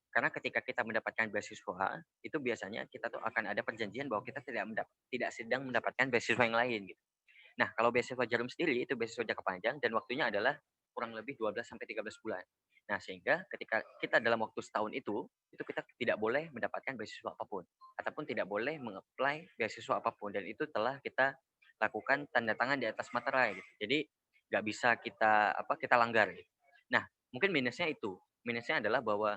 Karena ketika kita mendapatkan beasiswa, itu biasanya kita tuh akan ada perjanjian bahwa kita tidak sedang mendapatkan beasiswa yang lain gitu. Nah, kalau beasiswa Jarum sendiri itu beasiswa jangka panjang dan waktunya adalah kurang lebih 12 sampai 13 bulan. Nah, sehingga ketika kita dalam waktu setahun itu kita tidak boleh mendapatkan beasiswa apapun ataupun tidak boleh mengapply beasiswa apapun, dan itu telah kita lakukan tanda tangan di atas materai gitu. Jadi nggak bisa kita langgar gitu. Nah, mungkin minusnya itu. Minusnya adalah bahwa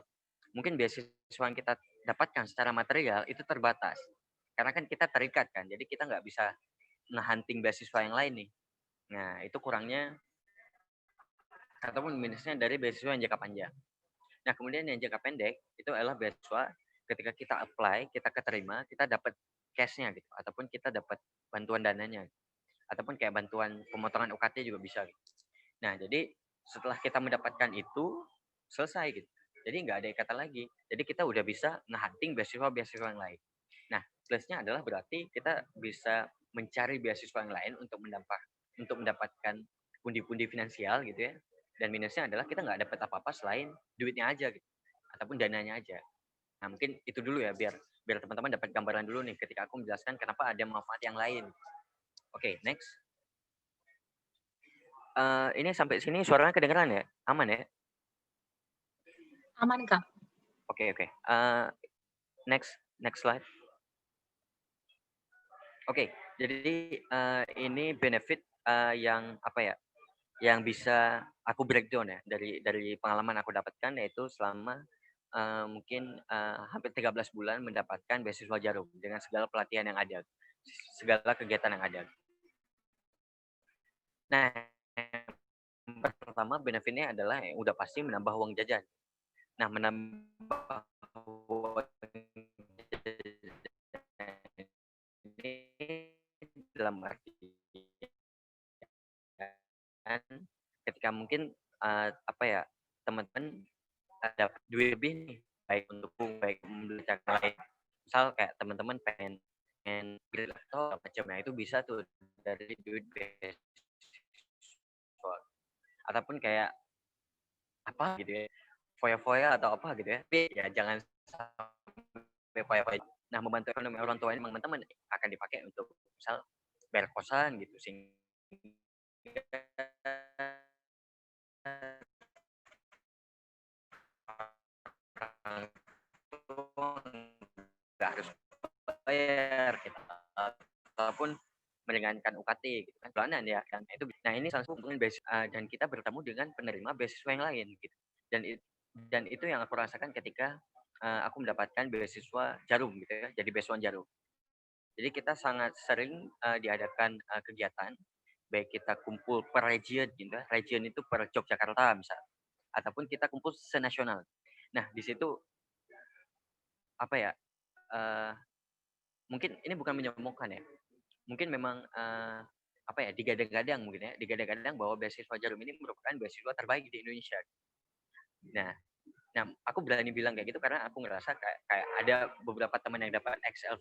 mungkin beasiswa yang kita dapatkan secara material itu terbatas. Karena kan kita terikat kan, jadi kita nggak bisa ngehunting beasiswa yang lain nih. Nah, itu kurangnya ataupun minusnya dari beasiswa yang jangka panjang. Nah, kemudian yang jangka pendek itu adalah beasiswa ketika kita apply, kita keterima, kita dapat cash-nya gitu, ataupun kita dapat bantuan dananya, ataupun kayak bantuan pemotongan UKT juga bisa gitu. Nah, jadi setelah kita mendapatkan itu, selesai gitu. Jadi nggak ada ikatan lagi. Jadi kita udah bisa nge-hunting beasiswa-beasiswa yang lain. Nah, plusnya adalah berarti kita bisa mencari beasiswa yang lain untuk untuk mendapatkan pundi-pundi finansial gitu ya. Dan minusnya adalah kita nggak dapat apa-apa selain duitnya aja gitu, ataupun dananya aja. Nah, mungkin itu dulu ya, biar biar teman-teman dapat gambaran dulu nih ketika aku menjelaskan kenapa ada manfaat yang lain. Oke, next. Ini sampai sini suaranya kedengeran ya? Aman ya? Aman, Kak. Oke. Next slide. Oke, jadi ini benefit yang apa ya? Yang bisa aku breakdown ya dari pengalaman aku dapatkan, yaitu selama mungkin hampir 13 bulan mendapatkan beasiswa Jarum dengan segala pelatihan yang ada, segala kegiatan yang ada. Nah, yang pertama benefitnya adalah yang udah pasti menambah uang jajan. Nah, menambah uang jajan ini dalam arti ketika mungkin apa ya, teman-teman ada duit lebih nih, baik untuk baik membeli cara lain. Misal kayak teman-teman pengen beli laptop macamnya, itu bisa tuh dari duit beasiswa. Ataupun kayak apa gitu ya, foya-foya atau apa gitu ya. Tapi ya jangan sampai foya-foya. Nah, membantu ekonomi orang tua ini teman-teman akan dipakai untuk misal bayar kosan gitu, sehingga nggak harus bayar gitu, ataupun meringankan UKT gitu kan, bulanan ya kan. Nah, ini salah satu keuntungan dan kita bertemu dengan penerima beasiswa yang lain gitu. Dan itu yang aku rasakan ketika aku mendapatkan beasiswa Jarum gitu ya, jadi beasiswa Jarum. Jadi kita sangat sering diadakan kegiatan, baik kita kumpul per region gitu ya. Region itu per Yogyakarta misal, ataupun kita kumpul senasional. Nah, di situ apa ya? Mungkin ini bukan menyombongkan ya. Mungkin memang apa ya, digadang-gadang mungkin ya, digadang-gadang bahwa beasiswa Jarum ini merupakan beasiswa terbaik di Indonesia. Nah, aku berani bilang kayak gitu karena aku ngerasa kayak ada beberapa teman yang dapat XL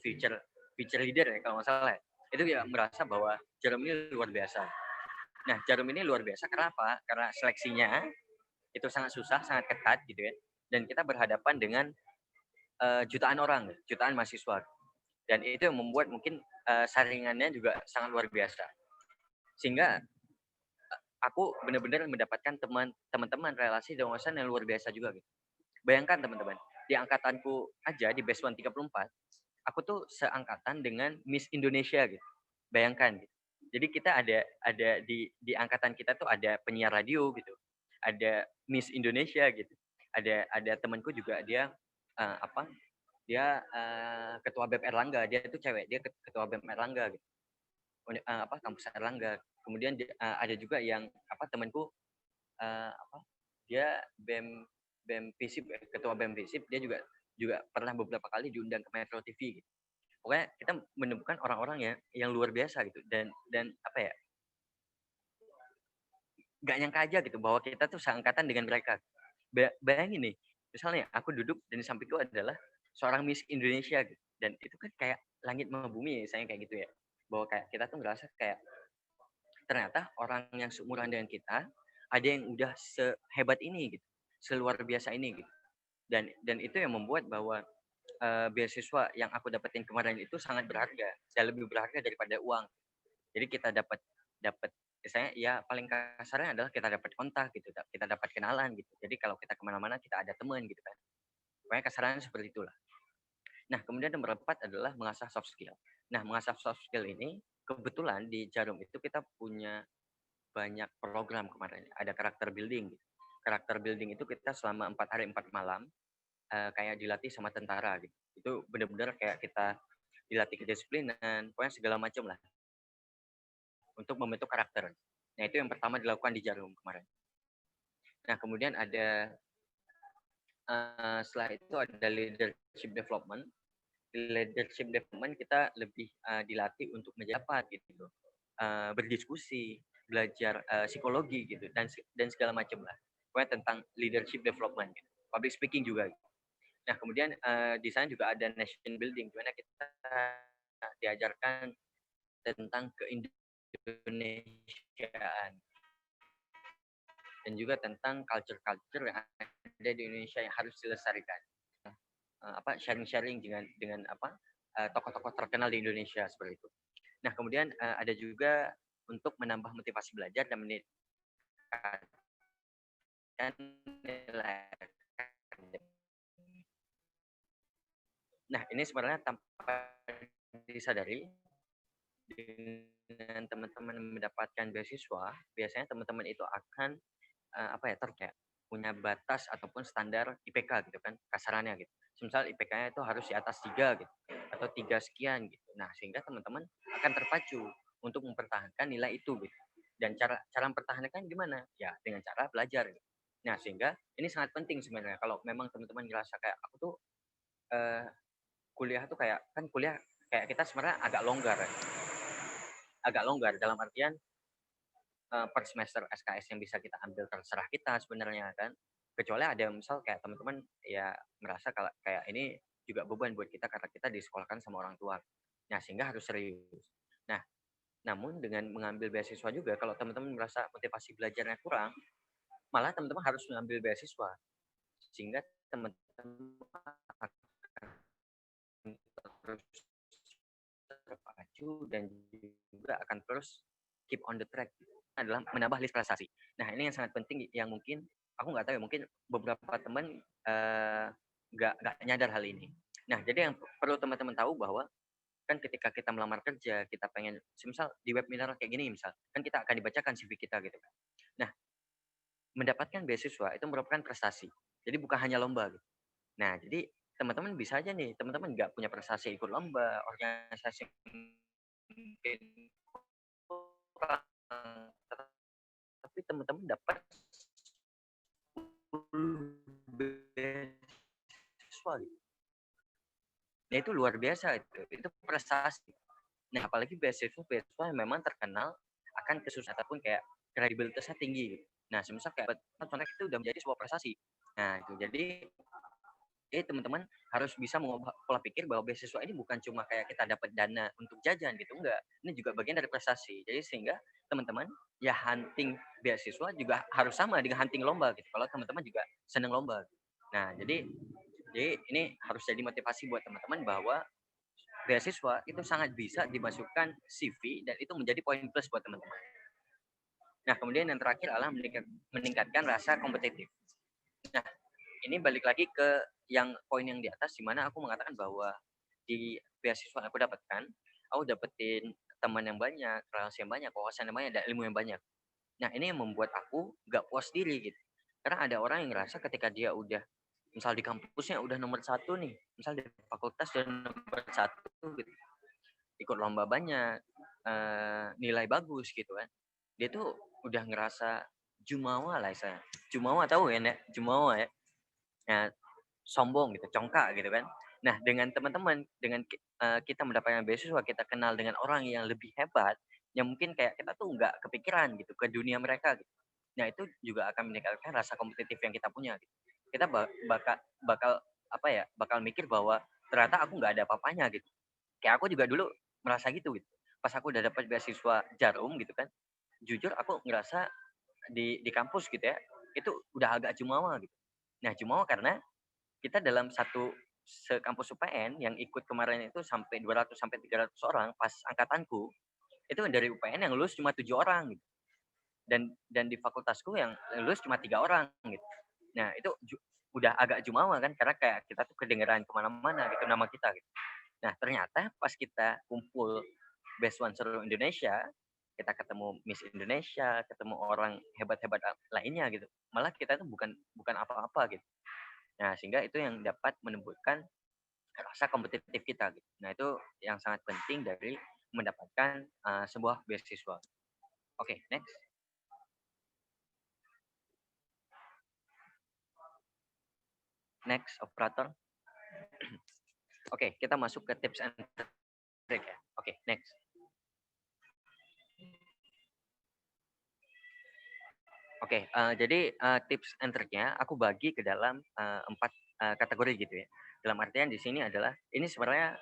Future Leader ya kalau nggak salah. Itu ya merasa bahwa Jarum ini luar biasa. Nah, Jarum ini luar biasa karena apa? Karena seleksinya itu sangat susah, sangat ketat gitu ya. Dan kita berhadapan dengan jutaan orang, jutaan mahasiswa. Dan itu yang membuat mungkin saringannya juga sangat luar biasa. Sehingga aku benar-benar mendapatkan teman-teman relasi dan wawasan yang luar biasa juga gitu. Bayangkan teman-teman, di angkatanku aja di Best 134, aku tuh seangkatan dengan Miss Indonesia gitu. Bayangkan gitu. Jadi kita ada di angkatan kita tuh ada penyiar radio gitu. Ada Miss Indonesia gitu. Ada temanku juga dia apa? Dia ketua BEM Erlangga, dia itu cewek, dia ketua BEM Erlangga gitu. Apa kampus Erlangga. Kemudian ada juga yang apa temanku apa? Dia BEM FISIP, ketua BEM FISIP, dia juga pernah beberapa kali diundang ke Metro TV gitu. Pokoknya kita menemukan orang-orang yang luar biasa gitu, dan apa ya, nggak nyangka aja gitu bahwa kita tuh seangkatan dengan mereka. Bayangin nih, misalnya aku duduk dan di sampingku adalah seorang Miss Indonesia gitu, dan itu kan kayak langit sama bumi, saya kayak gitu ya, bahwa kayak kita tuh ngerasa kayak ternyata orang yang seumuran dengan kita ada yang udah sehebat ini gitu, seluar biasa ini gitu. Dan itu yang membuat bahwa beasiswa yang aku dapetin kemarin itu sangat berharga dan lebih berharga daripada uang. Jadi kita dapat misalnya ya paling kasarnya adalah kita dapat kontak gitu, kita dapat kenalan gitu. Jadi kalau kita kemana-mana kita ada teman gitu kan. Pokoknya kasarnya seperti itulah. Nah, kemudian nomor 4 adalah mengasah soft skill. Nah, mengasah soft skill ini kebetulan di Jarum itu kita punya banyak program kemarin. Ada karakter building. Karakter building itu kita selama 4 hari 4 malam kayak dilatih sama tentara gitu. Itu benar-benar kayak kita dilatih kedisiplinan, pokoknya segala macam lah untuk membentuk karakter. Nah, itu yang pertama dilakukan di Jarum kemarin. Nah, kemudian ada setelah itu ada leadership development. Di leadership development kita lebih dilatih untuk menjabat gitu, berdiskusi, belajar psikologi gitu, dan segala macam lah. Pokoknya tentang leadership development, gitu. Public speaking juga. Gitu. Nah, kemudian di sana juga ada nation building, di mana kita diajarkan tentang Indonesiaan dan juga tentang culture-culture yang ada di Indonesia yang harus dilestarikan. Sharing-sharing dengan tokoh-tokoh terkenal di Indonesia seperti itu. Nah, kemudian ada juga untuk menambah motivasi belajar dan meningkatkan nilai. Nah, ini sebenarnya tanpa disadari dengan teman-teman mendapatkan beasiswa, biasanya teman-teman itu akan terkayak punya batas ataupun standar IPK gitu kan, kasarannya gitu. Misal IPK-nya itu harus di atas 3 gitu, atau 3 sekian gitu. Nah, sehingga teman-teman akan terpacu untuk mempertahankan nilai itu gitu. Dan cara mempertahankan gimana? Ya, dengan cara belajar gitu. Nah, sehingga ini sangat penting sebenarnya kalau memang teman-teman ngerasa kayak aku tuh kuliah tuh kayak kita sebenarnya agak longgar ya. Agak longgar dalam artian per semester SKS yang bisa kita ambil terserah kita sebenarnya kan. Kecuali ada misal kayak teman-teman ya merasa kalau kayak ini juga beban buat kita karena kita disekolahkan sama orang tua. Nah, sehingga harus serius. Nah, namun dengan mengambil beasiswa juga kalau teman-teman merasa motivasi belajarnya kurang, malah teman-teman harus mengambil beasiswa. Sehingga teman-teman akan terus terpacu dan juga akan terus keep on the track adalah menambah list prestasi. Nah, ini yang sangat penting yang mungkin aku nggak tahu ya, mungkin beberapa teman nggak nyadar hal ini. Nah, jadi yang perlu teman-teman tahu bahwa kan ketika kita melamar kerja, kita pengen, misal di webinar kayak gini misal, kan kita akan dibacakan CV kita gitu kan. Nah, mendapatkan beasiswa itu merupakan prestasi. Jadi bukan hanya lomba gitu. Nah, jadi teman-teman bisa aja nih, teman-teman nggak punya prestasi ikut lomba, organisasi mungkin kurang, tapi teman-teman dapat beasiswa gitu. Nah, itu luar biasa itu prestasi. Nah, apalagi beasiswa yang memang terkenal akan kesusahan ataupun kayak kredibilitasnya tinggi gitu. Nah, semisal kayak contohnya itu udah menjadi sebuah prestasi. Nah, itu jadi teman-teman harus bisa mengubah pola pikir bahwa beasiswa ini bukan cuma kayak kita dapat dana untuk jajan gitu, enggak. Ini juga bagian dari prestasi. Jadi sehingga teman-teman ya hunting beasiswa juga harus sama dengan hunting lomba gitu. Kalau teman-teman juga senang lomba. Nah, jadi ini harus jadi motivasi buat teman-teman bahwa beasiswa itu sangat bisa dimasukkan CV dan itu menjadi poin plus buat teman-teman. Nah, kemudian yang terakhir adalah meningkatkan rasa kompetitif. Nah, ini balik lagi ke yang poin yang di atas, di mana aku mengatakan bahwa di beasiswa yang aku dapatkan, aku dapetin teman yang banyak, relasi yang banyak, wawasan yang banyak, dan ilmu yang banyak. Nah, ini yang membuat aku gak puas diri gitu. Karena ada orang yang ngerasa ketika dia udah, misal di kampusnya udah nomor 1 nih, misal di fakultas udah nomor 1 gitu, ikut lomba banyak, nilai bagus gitu kan. Dia tuh udah ngerasa jumawa lah saya. Jumawa tahu ya, Nek? Jumawa ya. Nah, sombong gitu, congkak gitu kan. Nah, dengan teman-teman, dengan kita mendapatkan beasiswa, kita kenal dengan orang yang lebih hebat, yang mungkin kayak kita tuh nggak kepikiran gitu ke dunia mereka gitu. Nah, itu juga akan meningkatkan rasa kompetitif yang kita punya gitu. Kita bakal mikir bahwa ternyata aku nggak ada apa-apanya gitu. Kayak aku juga dulu merasa gitu. Pas aku udah dapat beasiswa Jarum gitu kan, jujur aku ngerasa di kampus gitu ya, itu udah agak jumawa gitu. Nah, jumawa karena kita dalam satu sekampus UPN yang ikut kemarin itu sampai 200 sampai 300 orang pas angkatanku, itu dari UPN yang lulus cuma 7 orang gitu. Dan di fakultasku yang lulus cuma 3 orang gitu. Nah, itu udah agak jumawa kan karena kayak kita tuh kedengeran kemana-mana gitu nama kita gitu. Nah, ternyata pas kita kumpul Best One seluruh Indonesia, kita ketemu Miss Indonesia, ketemu orang hebat-hebat lainnya gitu. Malah kita tuh bukan apa-apa gitu. Nah, sehingga itu yang dapat menumbuhkan rasa kompetitif kita gitu. Nah, itu yang sangat penting dari mendapatkan sebuah beasiswa. Oke, next. Next, operator. Oke, kita masuk ke tips and trick ya. Oke, next. Oke, jadi tips and trick-nya aku bagi ke dalam 4 kategori gitu ya. Dalam artian di sini adalah ini sebenarnya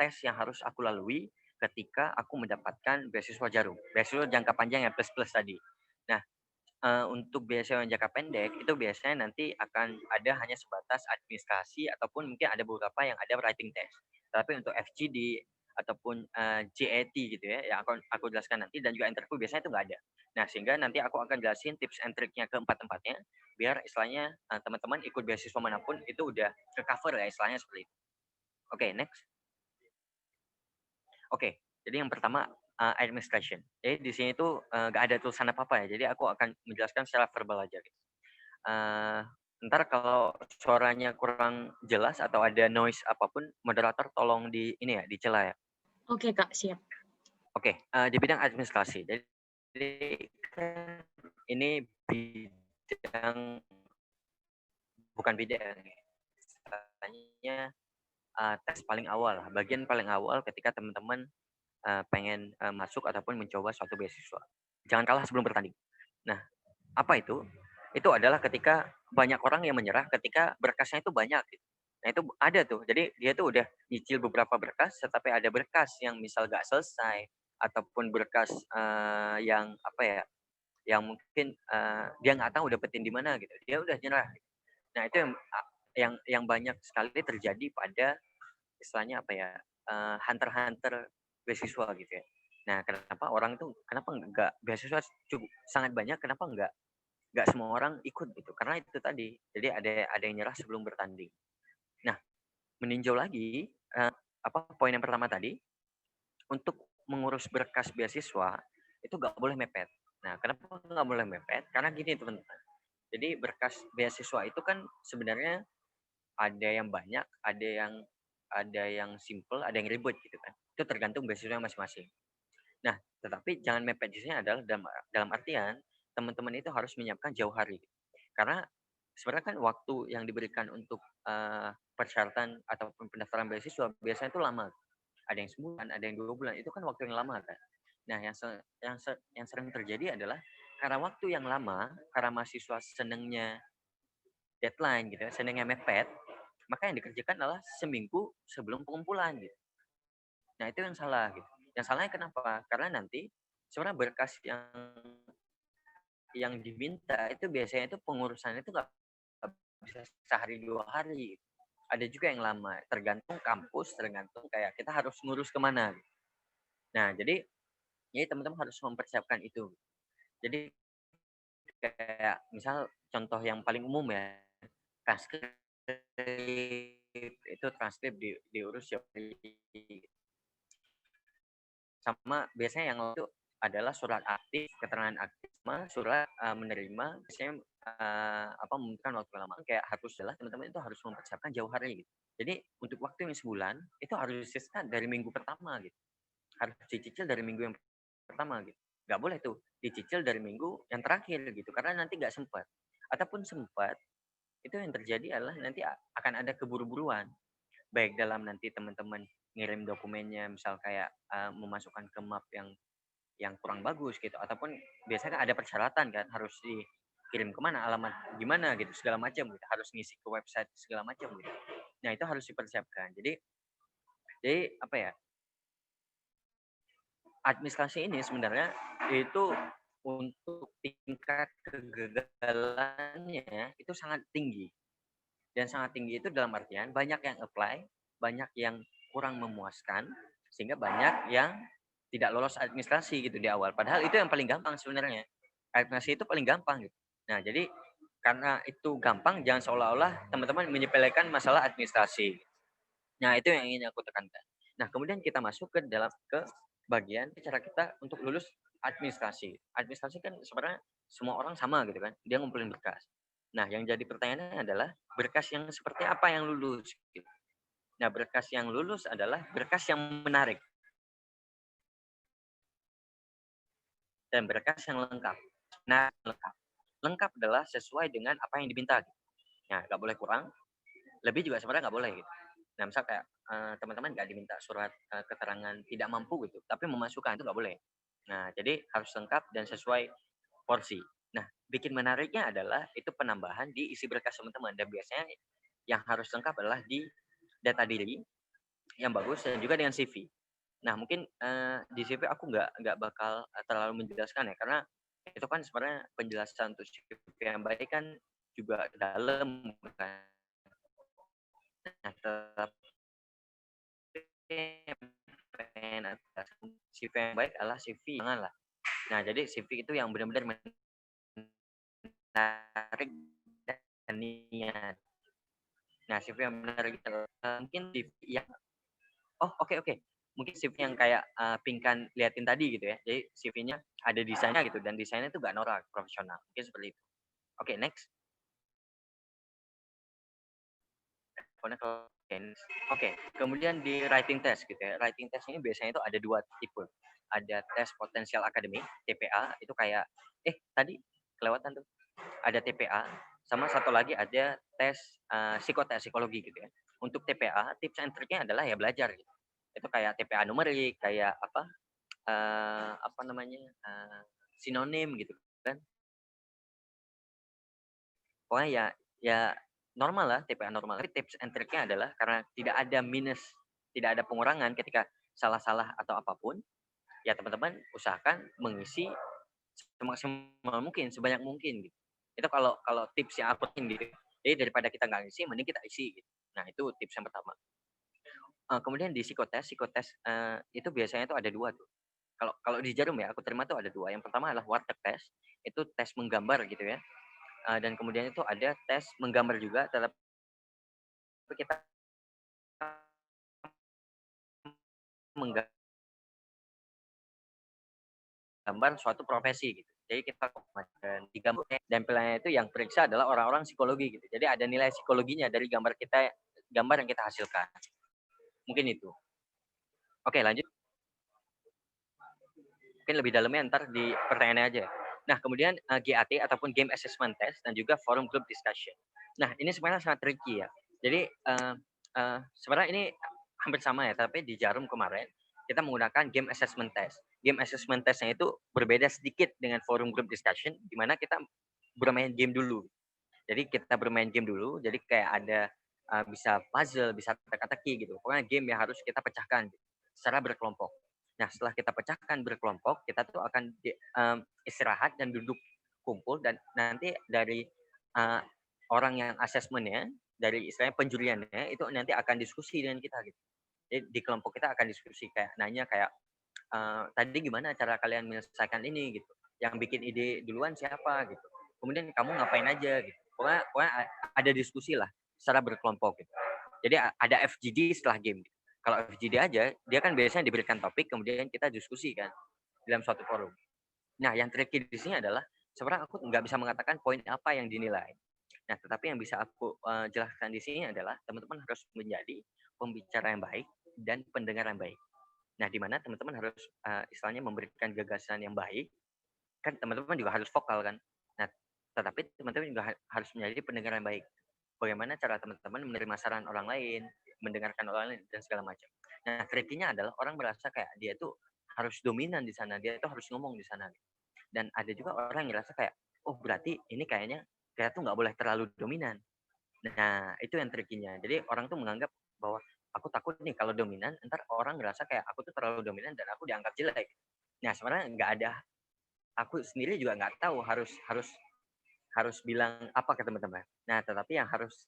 tes yang harus aku lalui ketika aku mendapatkan beasiswa jarum, beasiswa jangka panjang yang plus-plus tadi. Nah, untuk beasiswa yang jangka pendek itu biasanya nanti akan ada hanya sebatas administrasi ataupun mungkin ada beberapa yang ada writing test. Tapi untuk FGD ataupun JAT gitu ya, yang aku jelaskan nanti dan juga interview biasanya itu nggak ada. Nah, sehingga nanti aku akan jelasin tips and triknya ke empat-empatnya biar istilahnya teman-teman ikut beasiswa manapun itu udah ke cover ya istilahnya seperti itu. Oke, next. Oke, jadi yang pertama administration. Jadi di sini tuh nggak ada tulisan apa-apa ya. Jadi aku akan menjelaskan secara verbal aja. Gitu. Ntar kalau suaranya kurang jelas atau ada noise apapun, moderator tolong di ini ya, dicela ya. Oke, Kak, siap. Oke, di bidang administrasi. Jadi kan ini bidang bukan bidang, istilahnya tes paling awal, bagian paling awal ketika teman-teman pengen masuk ataupun mencoba suatu beasiswa. Jangan kalah sebelum bertanding. Nah, apa itu? Itu adalah ketika banyak orang yang menyerah ketika berkasnya itu banyak. Gitu. Nah, itu ada tuh. Jadi dia tuh udah nyicil beberapa berkas, tetapi ada berkas yang misal gak selesai ataupun berkas yang apa ya, yang mungkin dia nggak tahu dapetin di mana gitu. Dia udah nyerah. Nah, itu yang banyak sekali terjadi pada istilahnya apa ya, hunter-hunter beasiswa gitu ya. Nah, kenapa orang tuh kenapa nggak beasiswa cukup sangat banyak, kenapa nggak semua orang ikut gitu? Karena itu tadi, jadi ada yang nyerah sebelum bertanding. Nah, meninjau lagi apa poin yang pertama tadi, untuk mengurus berkas beasiswa itu nggak boleh mepet. Nah, kenapa nggak boleh mepet? Karena gini teman-teman. Jadi berkas beasiswa itu kan sebenarnya ada yang banyak, ada yang simple, ada yang ribet gitu kan. Itu tergantung beasiswa masing-masing. Nah, tetapi jangan mepet di sini adalah dalam artian teman-teman itu harus menyiapkan jauh hari. Karena sebenarnya kan waktu yang diberikan untuk persyaratan ataupun pendaftaran beasiswa biasanya itu lama. Ada yang sebulan, ada yang 2 bulan. Itu kan waktu yang lama kan. Nah, yang sering terjadi adalah karena waktu yang lama, karena mahasiswa senengnya deadline gitu, senengnya mepet, maka yang dikerjakan adalah seminggu sebelum pengumpulan gitu. Nah, itu yang salah gitu. Yang salahnya kenapa? Karena nanti sebenarnya berkas yang diminta itu biasanya itu pengurusannya itu nggak bisa sehari 2 hari. Ada juga yang lama, tergantung kampus, tergantung kayak kita harus ngurus kemana. Nah, jadi teman-teman harus mempersiapkan itu. Jadi kayak misal contoh yang paling umum ya, transkrip itu transkrip diurus ya. Sama biasanya yang itu adalah surat aktif, keterangan aktif, sama surat menerima. Biasanya membutuhkan waktu lama. Kayak harus adalah teman-teman itu harus mempersiapkan jauh hari gitu. Jadi untuk waktu yang sebulan itu harus start dari minggu pertama gitu. Harus dicicil dari minggu yang pertama gitu. Nggak boleh tuh dicicil dari minggu yang terakhir gitu. Karena nanti nggak sempat. Ataupun sempat, itu yang terjadi adalah nanti akan ada keburu-buruan. Baik dalam nanti teman-teman ngirim dokumennya misal kayak memasukkan ke map yang kurang bagus gitu, ataupun biasanya kan ada persyaratan kan harus dikirim kemana, alamat gimana gitu segala macam gitu, harus ngisi ke website segala macam gitu. Nah, itu harus dipersiapkan. Jadi apa ya, administrasi ini sebenarnya itu untuk tingkat kegagalannya itu sangat tinggi. Dan sangat tinggi itu dalam artian banyak yang apply, banyak yang kurang memuaskan, sehingga banyak yang tidak lolos administrasi gitu di awal. Padahal itu yang paling gampang sebenarnya. Administrasi itu paling gampang gitu. Nah, jadi karena itu gampang, jangan seolah-olah teman-teman menyepelekan masalah administrasi. Nah, itu yang ingin aku tekankan. Nah, kemudian kita masuk ke bagian cara kita untuk lulus administrasi. Administrasi kan sebenarnya semua orang sama gitu kan. Dia ngumpulin berkas. Nah, yang jadi pertanyaannya adalah berkas yang seperti apa yang lulus? Nah, berkas yang lulus adalah berkas yang menarik dan berkas yang lengkap. Nah, lengkap adalah sesuai dengan apa yang diminta. Nah, nggak boleh kurang. Lebih juga sebenarnya nggak boleh. Gitu. Nah, misal kayak teman-teman nggak diminta surat keterangan tidak mampu gitu, tapi memasukkan itu nggak boleh. Nah, jadi harus lengkap dan sesuai porsi. Nah, bikin menariknya adalah itu penambahan di isi berkas teman-teman. Dan biasanya yang harus lengkap adalah di data diri yang bagus dan juga dengan CV. Nah, mungkin di CV aku nggak bakal terlalu menjelaskan ya, karena itu kan sebenarnya penjelasan untuk CV yang baik kan juga dalam kan. Nah, tapi pengen CV yang baik adalah CV jangan lah. Nah, jadi CV itu yang benar-benar menarik dan niat. Nah, CV yang menarik itu mungkin CV yang oh oke. Mungkin CV yang kayak Pinkan liatin tadi gitu ya. Jadi CV-nya ada desainnya gitu dan desainnya itu nggak norak, profesional. Mungkin seperti itu. Oke, next. Oke, kemudian di writing test gitu ya. Writing test ini biasanya itu ada 2 tipe. Ada tes potensial akademik, TPA, itu kayak tadi kelewatan tuh. Ada TPA, sama satu lagi ada tes psikotes, psikologi gitu ya. Untuk TPA, tips and triknya adalah ya belajar gitu. Itu kayak TPA numerik, kayak apa namanya, sinonim gitu kan. Pokoknya ya normal lah, TPA normal. Tapi tips and triknya adalah karena tidak ada minus, tidak ada pengurangan ketika salah-salah atau apapun, ya teman-teman usahakan mengisi semaksimal mungkin, sebanyak mungkin gitu. Itu kalau kalau tips yang aku gitu. Jadi daripada kita nggak ngisi, mending kita isi gitu. Nah, itu tips yang pertama. Kemudian di psikotes, itu biasanya itu ada 2 tuh. Kalau kalau di Jarum ya, aku terima tuh ada 2. Yang pertama adalah warteg test, itu tes menggambar gitu ya. Dan kemudian itu ada tes menggambar juga, tetapi kita menggambar suatu profesi gitu. Jadi kita digambar dan pilihannya itu yang periksa adalah orang-orang psikologi gitu. Jadi ada nilai psikologinya dari gambar yang kita hasilkan. Mungkin itu. Oke, lanjut. Mungkin lebih dalamnya ntar di pertanyaannya aja. Nah, kemudian GAT ataupun Game Assessment Test dan juga Forum Group Discussion. Nah, ini sebenarnya sangat tricky ya. Jadi sebenarnya ini hampir sama ya, tapi di Jarum kemarin kita menggunakan Game Assessment Test. Game Assessment Testnya itu berbeda sedikit dengan Forum Group Discussion, di mana kita bermain game dulu. Jadi kita bermain game dulu, jadi kayak ada bisa puzzle, bisa teka-teki gitu. Pokoknya game yang harus kita pecahkan gitu, secara berkelompok. Nah, setelah kita pecahkan berkelompok, kita tuh akan istirahat dan duduk kumpul dan nanti dari orang yang asesmennya, dari istilahnya penjuriannya itu nanti akan diskusi dengan kita gitu. Jadi di kelompok kita akan diskusi kayak nanya kayak tadi gimana cara kalian menyelesaikan ini gitu. Yang bikin ide duluan siapa gitu. Kemudian kamu ngapain aja gitu. Pokoknya ada diskusi lah secara berkelompok gitu. Jadi ada FGD setelah game. Gitu. Kalau FGD aja, dia kan biasanya diberikan topik, kemudian kita diskusi kan dalam suatu forum. Nah, yang tricky di sini adalah sebenarnya aku nggak bisa mengatakan poin apa yang dinilai. Nah, tetapi yang bisa aku jelaskan di sini adalah teman-teman harus menjadi pembicara yang baik dan pendengar yang baik. Nah, di mana teman-teman harus istilahnya memberikan gagasan yang baik, kan teman-teman juga harus vokal kan. Nah, tetapi teman-teman juga harus menjadi pendengar yang baik. Bagaimana cara teman-teman menerima saran orang lain, mendengarkan orang lain dan segala macam. Nah, triknya adalah orang merasa kayak dia tuh harus dominan di sana, dia tuh harus ngomong di sana. Dan ada juga orang yang ngerasa kayak, oh berarti ini kayaknya kita tuh nggak boleh terlalu dominan. Nah, itu yang triknya. Jadi orang tuh menganggap bahwa aku takut nih kalau dominan, ntar orang ngerasa kayak aku tuh terlalu dominan dan aku dianggap jelek. Nah, sebenarnya nggak ada. Aku sendiri juga nggak tahu harus bilang apa ke teman-teman. Nah, tetapi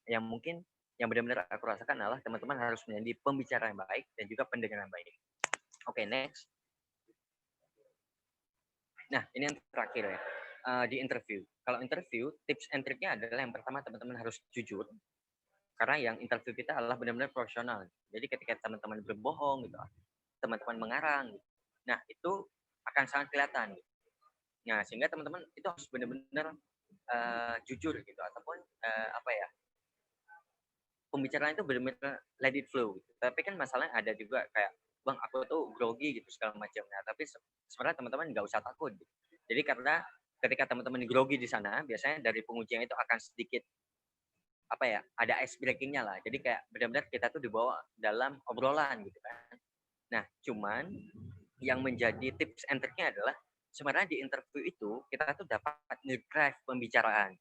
yang mungkin yang benar-benar aku rasakan adalah teman-teman harus menjadi pembicara yang baik dan juga pendengar yang baik. Oke, next. Nah, ini yang terakhir ya. Di interview. Kalau interview, tips and triknya adalah yang pertama teman-teman harus jujur. Karena yang interview kita adalah benar-benar profesional. Jadi ketika teman-teman berbohong gitu, teman-teman mengarang, gitu. Nah itu akan sangat kelihatan. Gitu. Nah sehingga teman-teman itu harus benar-benar jujur gitu, ataupun apa ya, pembicaraan itu benar-benar let it flow. Gitu. Tapi kan masalahnya ada juga kayak, bang aku tuh grogi gitu segala macam. Nah tapi sebenarnya teman-teman nggak usah takut. Gitu. Jadi karena ketika teman-teman grogi di sana, biasanya dari pengujian itu akan sedikit apa ya, ada ice breaking-nya lah. Jadi kayak benar-benar kita tuh dibawa dalam obrolan gitu kan. Nah, cuman yang menjadi tips and triknya adalah sebenarnya di interview itu kita tuh dapat nge-drive pembicaraan.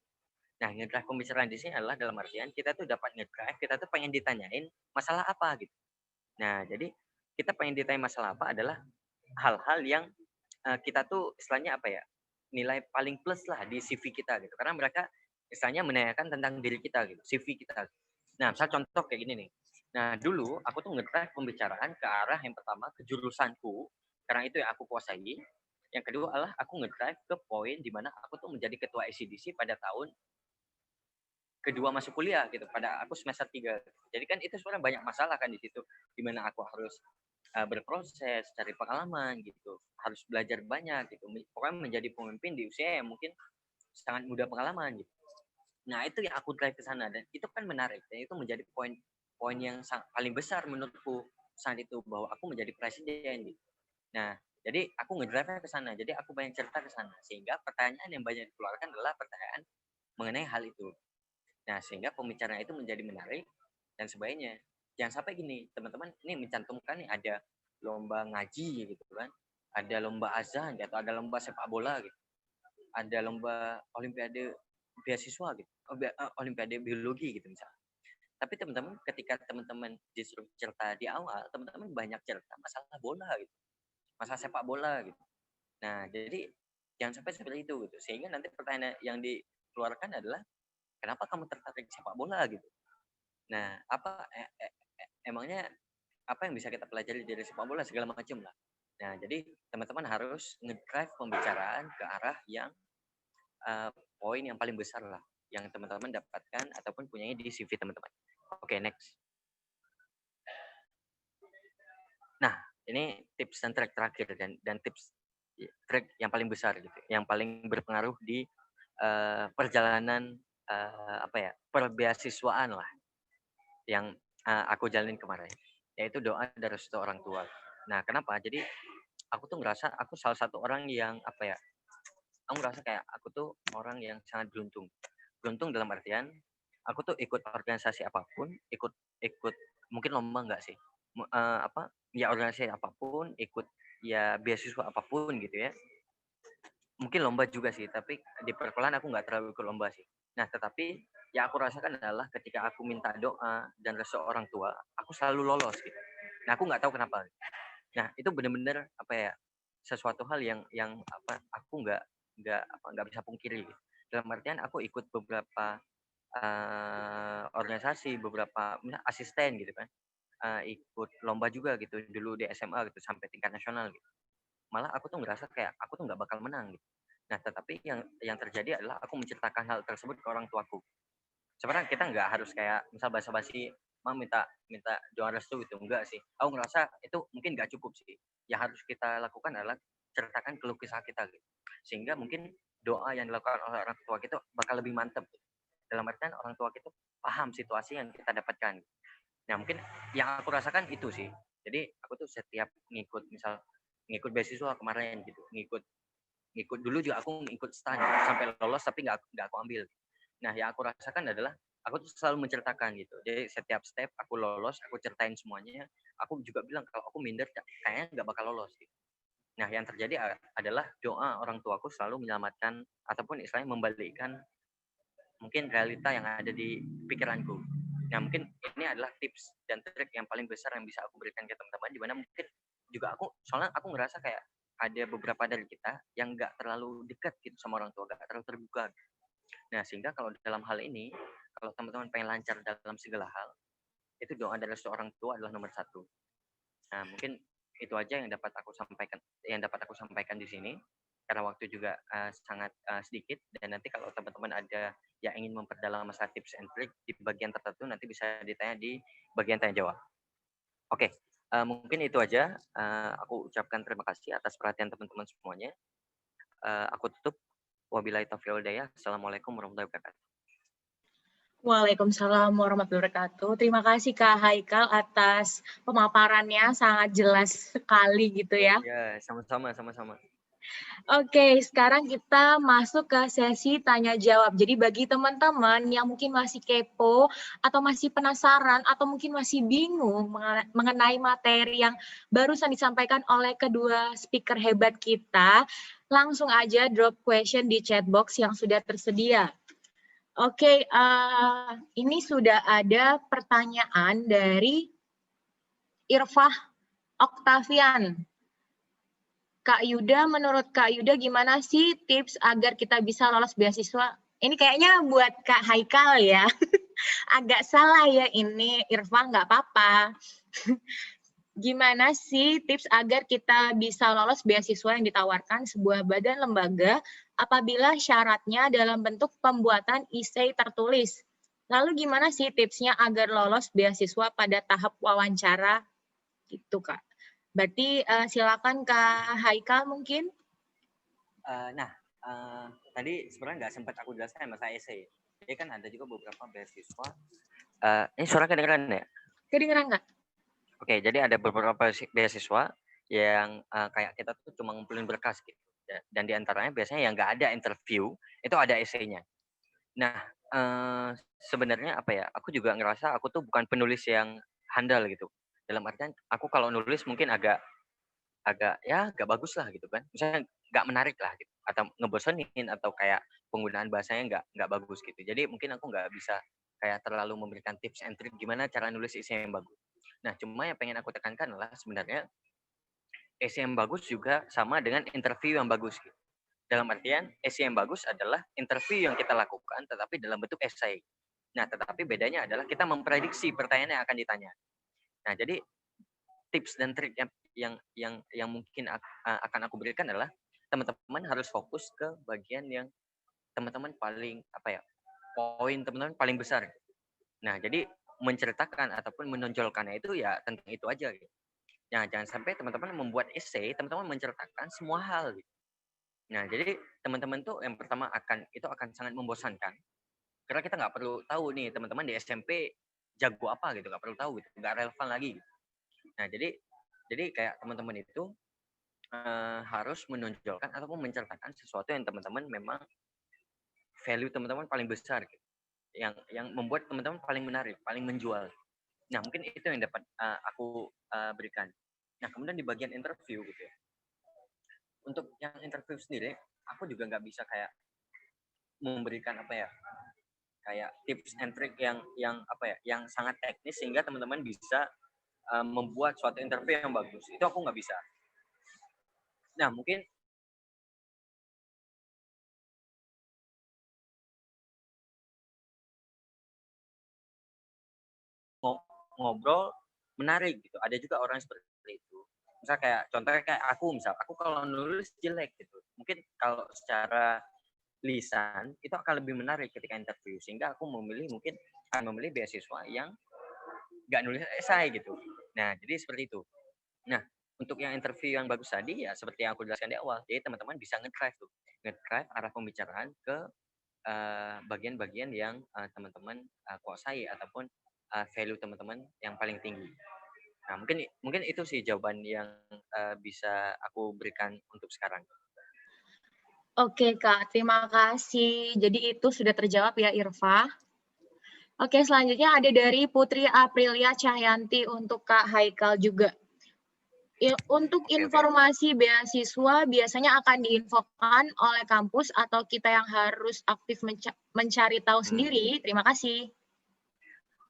Nah, nge-drive pembicaraan di sini adalah dalam artian kita tuh dapat nge-drive, kita tuh pengen ditanyain masalah apa gitu. Nah, jadi kita pengen ditanya masalah apa adalah hal-hal yang kita tuh istilahnya apa ya, nilai paling plus lah di CV kita gitu. Karena mereka istilahnya menanyakan tentang diri kita gitu, CV kita. Nah, misal contoh kayak gini nih. Nah, dulu aku tuh nge-drive pembicaraan ke arah yang pertama ke jurusanku, karena itu yang aku kuasai. Yang kedua adalah aku nge-drive ke poin di mana aku tuh menjadi ketua ICDC pada tahun kedua masuk kuliah gitu, pada aku semester 3. Jadi kan itu sebenarnya banyak masalah kan di situ, di mana aku harus berproses, cari pengalaman gitu, harus belajar banyak gitu. Pokoknya menjadi pemimpin di usia yang mungkin sangat muda pengalaman gitu. Nah, itu yang aku drive ke sana dan itu kan menarik dan itu menjadi poin yang paling besar menurutku saat itu, bahwa aku menjadi presiden gitu. Nah, jadi aku ngedrive ke sana. Jadi aku banyak cerita ke sana sehingga pertanyaan yang banyak dikeluarkan adalah pertanyaan mengenai hal itu. Nah, sehingga pembicaraan itu menjadi menarik dan sebagainya. Jangan sampai gini, teman-teman ini mencantumkan nih ada lomba ngaji gitu kan, ada lomba azan atau ada lomba sepak bola gitu, ada lomba olimpiade beasiswa gitu, olimpiade biologi gitu misalnya. Tapi teman-teman ketika teman-teman disuruh cerita di awal, teman-teman banyak cerita masalah bola gitu, masalah sepak bola gitu. Nah, jadi jangan sampai seperti itu gitu. Sehingga nanti pertanyaan yang dikeluarkan adalah kenapa kamu tertarik sepak bola gitu. Nah, emangnya apa yang bisa kita pelajari dari sepak bola segala macam lah. Nah, jadi teman-teman harus nge-drive pembicaraan ke arah yang poin yang paling besar lah yang teman-teman dapatkan ataupun punyanya di CV teman-teman. Oke, next. Nah, ini tips dan trik terakhir dan tips trik yang paling besar gitu, yang paling berpengaruh di perjalanan perbeasiswaan lah yang aku jalanin kemarin, yaitu doa dari restu orang tua. Nah, kenapa? Jadi aku tuh ngerasa aku salah satu orang yang aku ngerasa kayak aku tuh orang yang sangat beruntung. Beruntung dalam artian aku tuh ikut organisasi apapun, ikut mungkin lomba enggak sih? Ya organisasi apapun, ikut ya beasiswa apapun gitu ya. Mungkin lomba juga sih, tapi di perkuliahan aku nggak terlalu ikut lomba sih. Nah, tetapi yang aku rasakan adalah ketika aku minta doa dan restu orang tua, aku selalu lolos gitu. Nah, aku nggak tahu kenapa. Nah, itu benar-benar sesuatu hal yang aku nggak bisa pungkiri. Dalam artian aku ikut beberapa organisasi, beberapa asisten gitu kan, ikut lomba juga gitu dulu di SMA gitu sampai tingkat nasional gitu. Malah aku tuh ngerasa kayak aku tuh nggak bakal menang gitu. Nah, tetapi yang terjadi adalah aku menceritakan hal tersebut ke orang tuaku. Sebenarnya kita nggak harus kayak misal basa-basi, minta doa restu gitu, enggak sih. Aku ngerasa itu mungkin nggak cukup sih. Yang harus kita lakukan adalah ceritakan keluh kesah kita gitu. Sehingga mungkin doa yang dilakukan oleh orang tua kita bakal lebih mantap. Dalam artian orang tua kita paham situasi yang kita dapatkan. Nah, mungkin yang aku rasakan itu sih. Jadi aku tuh setiap ngikut beasiswa kemarin gitu, ngikut dulu juga aku ngikut STAN sampai lolos tapi nggak aku ambil. Nah, yang aku rasakan adalah aku tuh selalu menceritakan gitu. Jadi setiap step aku lolos, aku ceritain semuanya. Aku juga bilang kalau aku minder kayaknya nggak bakal lolos gitu. Nah, yang terjadi adalah doa orang tuaku selalu menyelamatkan ataupun istilahnya membalikkan mungkin realita yang ada di pikiranku. Nah, mungkin ini adalah tips dan trik yang paling besar yang bisa aku berikan ke teman-teman, di mana mungkin juga soalnya aku ngerasa kayak ada beberapa dari kita yang nggak terlalu dekat gitu sama orang tua, nggak terlalu terbuka. Nah, sehingga kalau dalam hal ini, kalau teman-teman pengen lancar dalam segala hal, itu doa dari seorang tua adalah nomor 1. Nah, mungkin itu aja yang dapat aku sampaikan di sini, karena waktu juga sangat sedikit, dan nanti kalau teman-teman ada yang ingin memperdalam masalah tips and trick di bagian tertentu, nanti bisa ditanya di bagian tanya jawab. Oke, mungkin itu aja. Aku ucapkan terima kasih atas perhatian teman-teman semuanya. Aku tutup. Wabillahi taufiq wal hidayah. Assalamualaikum warahmatullahi wabarakatuh. Waalaikumsalam warahmatullahi wabarakatuh. Terima kasih Kak Haikal atas pemaparannya, sangat jelas sekali gitu ya. Ya, sama-sama. Oke, sekarang kita masuk ke sesi tanya jawab. Jadi bagi teman-teman yang mungkin masih kepo atau masih penasaran atau mungkin masih bingung mengenai materi yang barusan disampaikan oleh kedua speaker hebat kita, langsung aja drop question di chat box yang sudah tersedia. Oke, ini sudah ada pertanyaan dari Irfah Octavian. Kak Yuda, menurut Kak Yuda gimana sih tips agar kita bisa lolos beasiswa? Ini kayaknya buat Kak Haikal ya. Agak salah ya ini, Irfa nggak apa-apa. Gimana sih tips agar kita bisa lolos beasiswa yang ditawarkan sebuah badan lembaga apabila syaratnya dalam bentuk pembuatan essay tertulis? Lalu gimana sih tipsnya agar lolos beasiswa pada tahap wawancara? Gitu, Kak. Berarti silakan Kak Haikal mungkin. Tadi sebenarnya nggak sempat aku jelaskan masalah essay. Jadi kan ada juga beberapa beasiswa. Ini suara kedengeran ya? Kedengeran nggak? Oke, jadi ada beberapa beasiswa yang kayak kita tuh cuma ngumpulin berkas gitu. Dan diantaranya biasanya yang nggak ada interview, itu ada essay-nya. Nah, sebenarnya apa ya, aku juga ngerasa aku tuh bukan penulis yang handal gitu. Dalam artian, aku kalau nulis mungkin agak bagus lah gitu kan. Misalnya nggak menarik lah gitu. Atau ngebosenin, atau kayak penggunaan bahasanya nggak bagus gitu. Jadi mungkin aku nggak bisa kayak terlalu memberikan tips and trick gimana cara nulis essay yang bagus. Nah, cuma yang pengen aku tekankan adalah sebenarnya essay yang bagus juga sama dengan interview yang bagus gitu. Dalam artian, essay yang bagus adalah interview yang kita lakukan tetapi dalam bentuk essay. Nah, tetapi bedanya adalah kita memprediksi pertanyaan yang akan ditanya. Nah, jadi tips dan trik yang mungkin akan aku berikan adalah teman-teman harus fokus ke bagian yang teman-teman paling poin teman-teman paling besar. Nah, jadi menceritakan ataupun menonjolkannya itu ya tentang itu aja gitu. Nah, jangan sampai teman-teman membuat essay, teman-teman menceritakan semua hal gitu. Nah, jadi teman-teman tuh yang pertama akan sangat membosankan. Karena kita nggak perlu tahu nih teman-teman di SMP jago apa gitu, nggak perlu tahu gitu, nggak relevan lagi gitu. Nah, jadi kayak teman-teman itu harus menonjolkan ataupun menceritakan sesuatu yang teman-teman memang value teman-teman paling besar gitu. Yang membuat teman-teman paling menarik, paling menjual. Nah, mungkin itu yang dapat aku berikan. Nah, kemudian di bagian interview gitu ya. Untuk yang interview sendiri, aku juga nggak bisa kayak memberikan kayak tips and trick yang sangat teknis sehingga teman-teman bisa membuat suatu interview yang bagus. Itu aku nggak bisa. Nah, mungkin ngobrol menarik gitu. Ada juga orang seperti itu. Misal kayak contohnya kayak aku kalau nulis jelek gitu. Mungkin kalau secara lisan itu akan lebih menarik ketika interview, sehingga aku akan memilih beasiswa yang nggak nulis esai gitu. Nah, jadi seperti itu. Nah, untuk yang interview yang bagus tadi ya seperti yang aku jelaskan di awal, jadi teman-teman bisa nge-drive arah pembicaraan ke bagian-bagian yang teman-teman kuasai ataupun value teman-teman yang paling tinggi. Nah, mungkin itu sih jawaban yang bisa aku berikan untuk sekarang. Oke Kak, terima kasih. Jadi itu sudah terjawab ya Irfa. Oke, selanjutnya ada dari Putri Aprilia Cahyanti untuk Kak Haikal juga. Untuk informasi beasiswa biasanya akan diinfokan oleh kampus atau kita yang harus aktif mencari tahu sendiri? Terima kasih.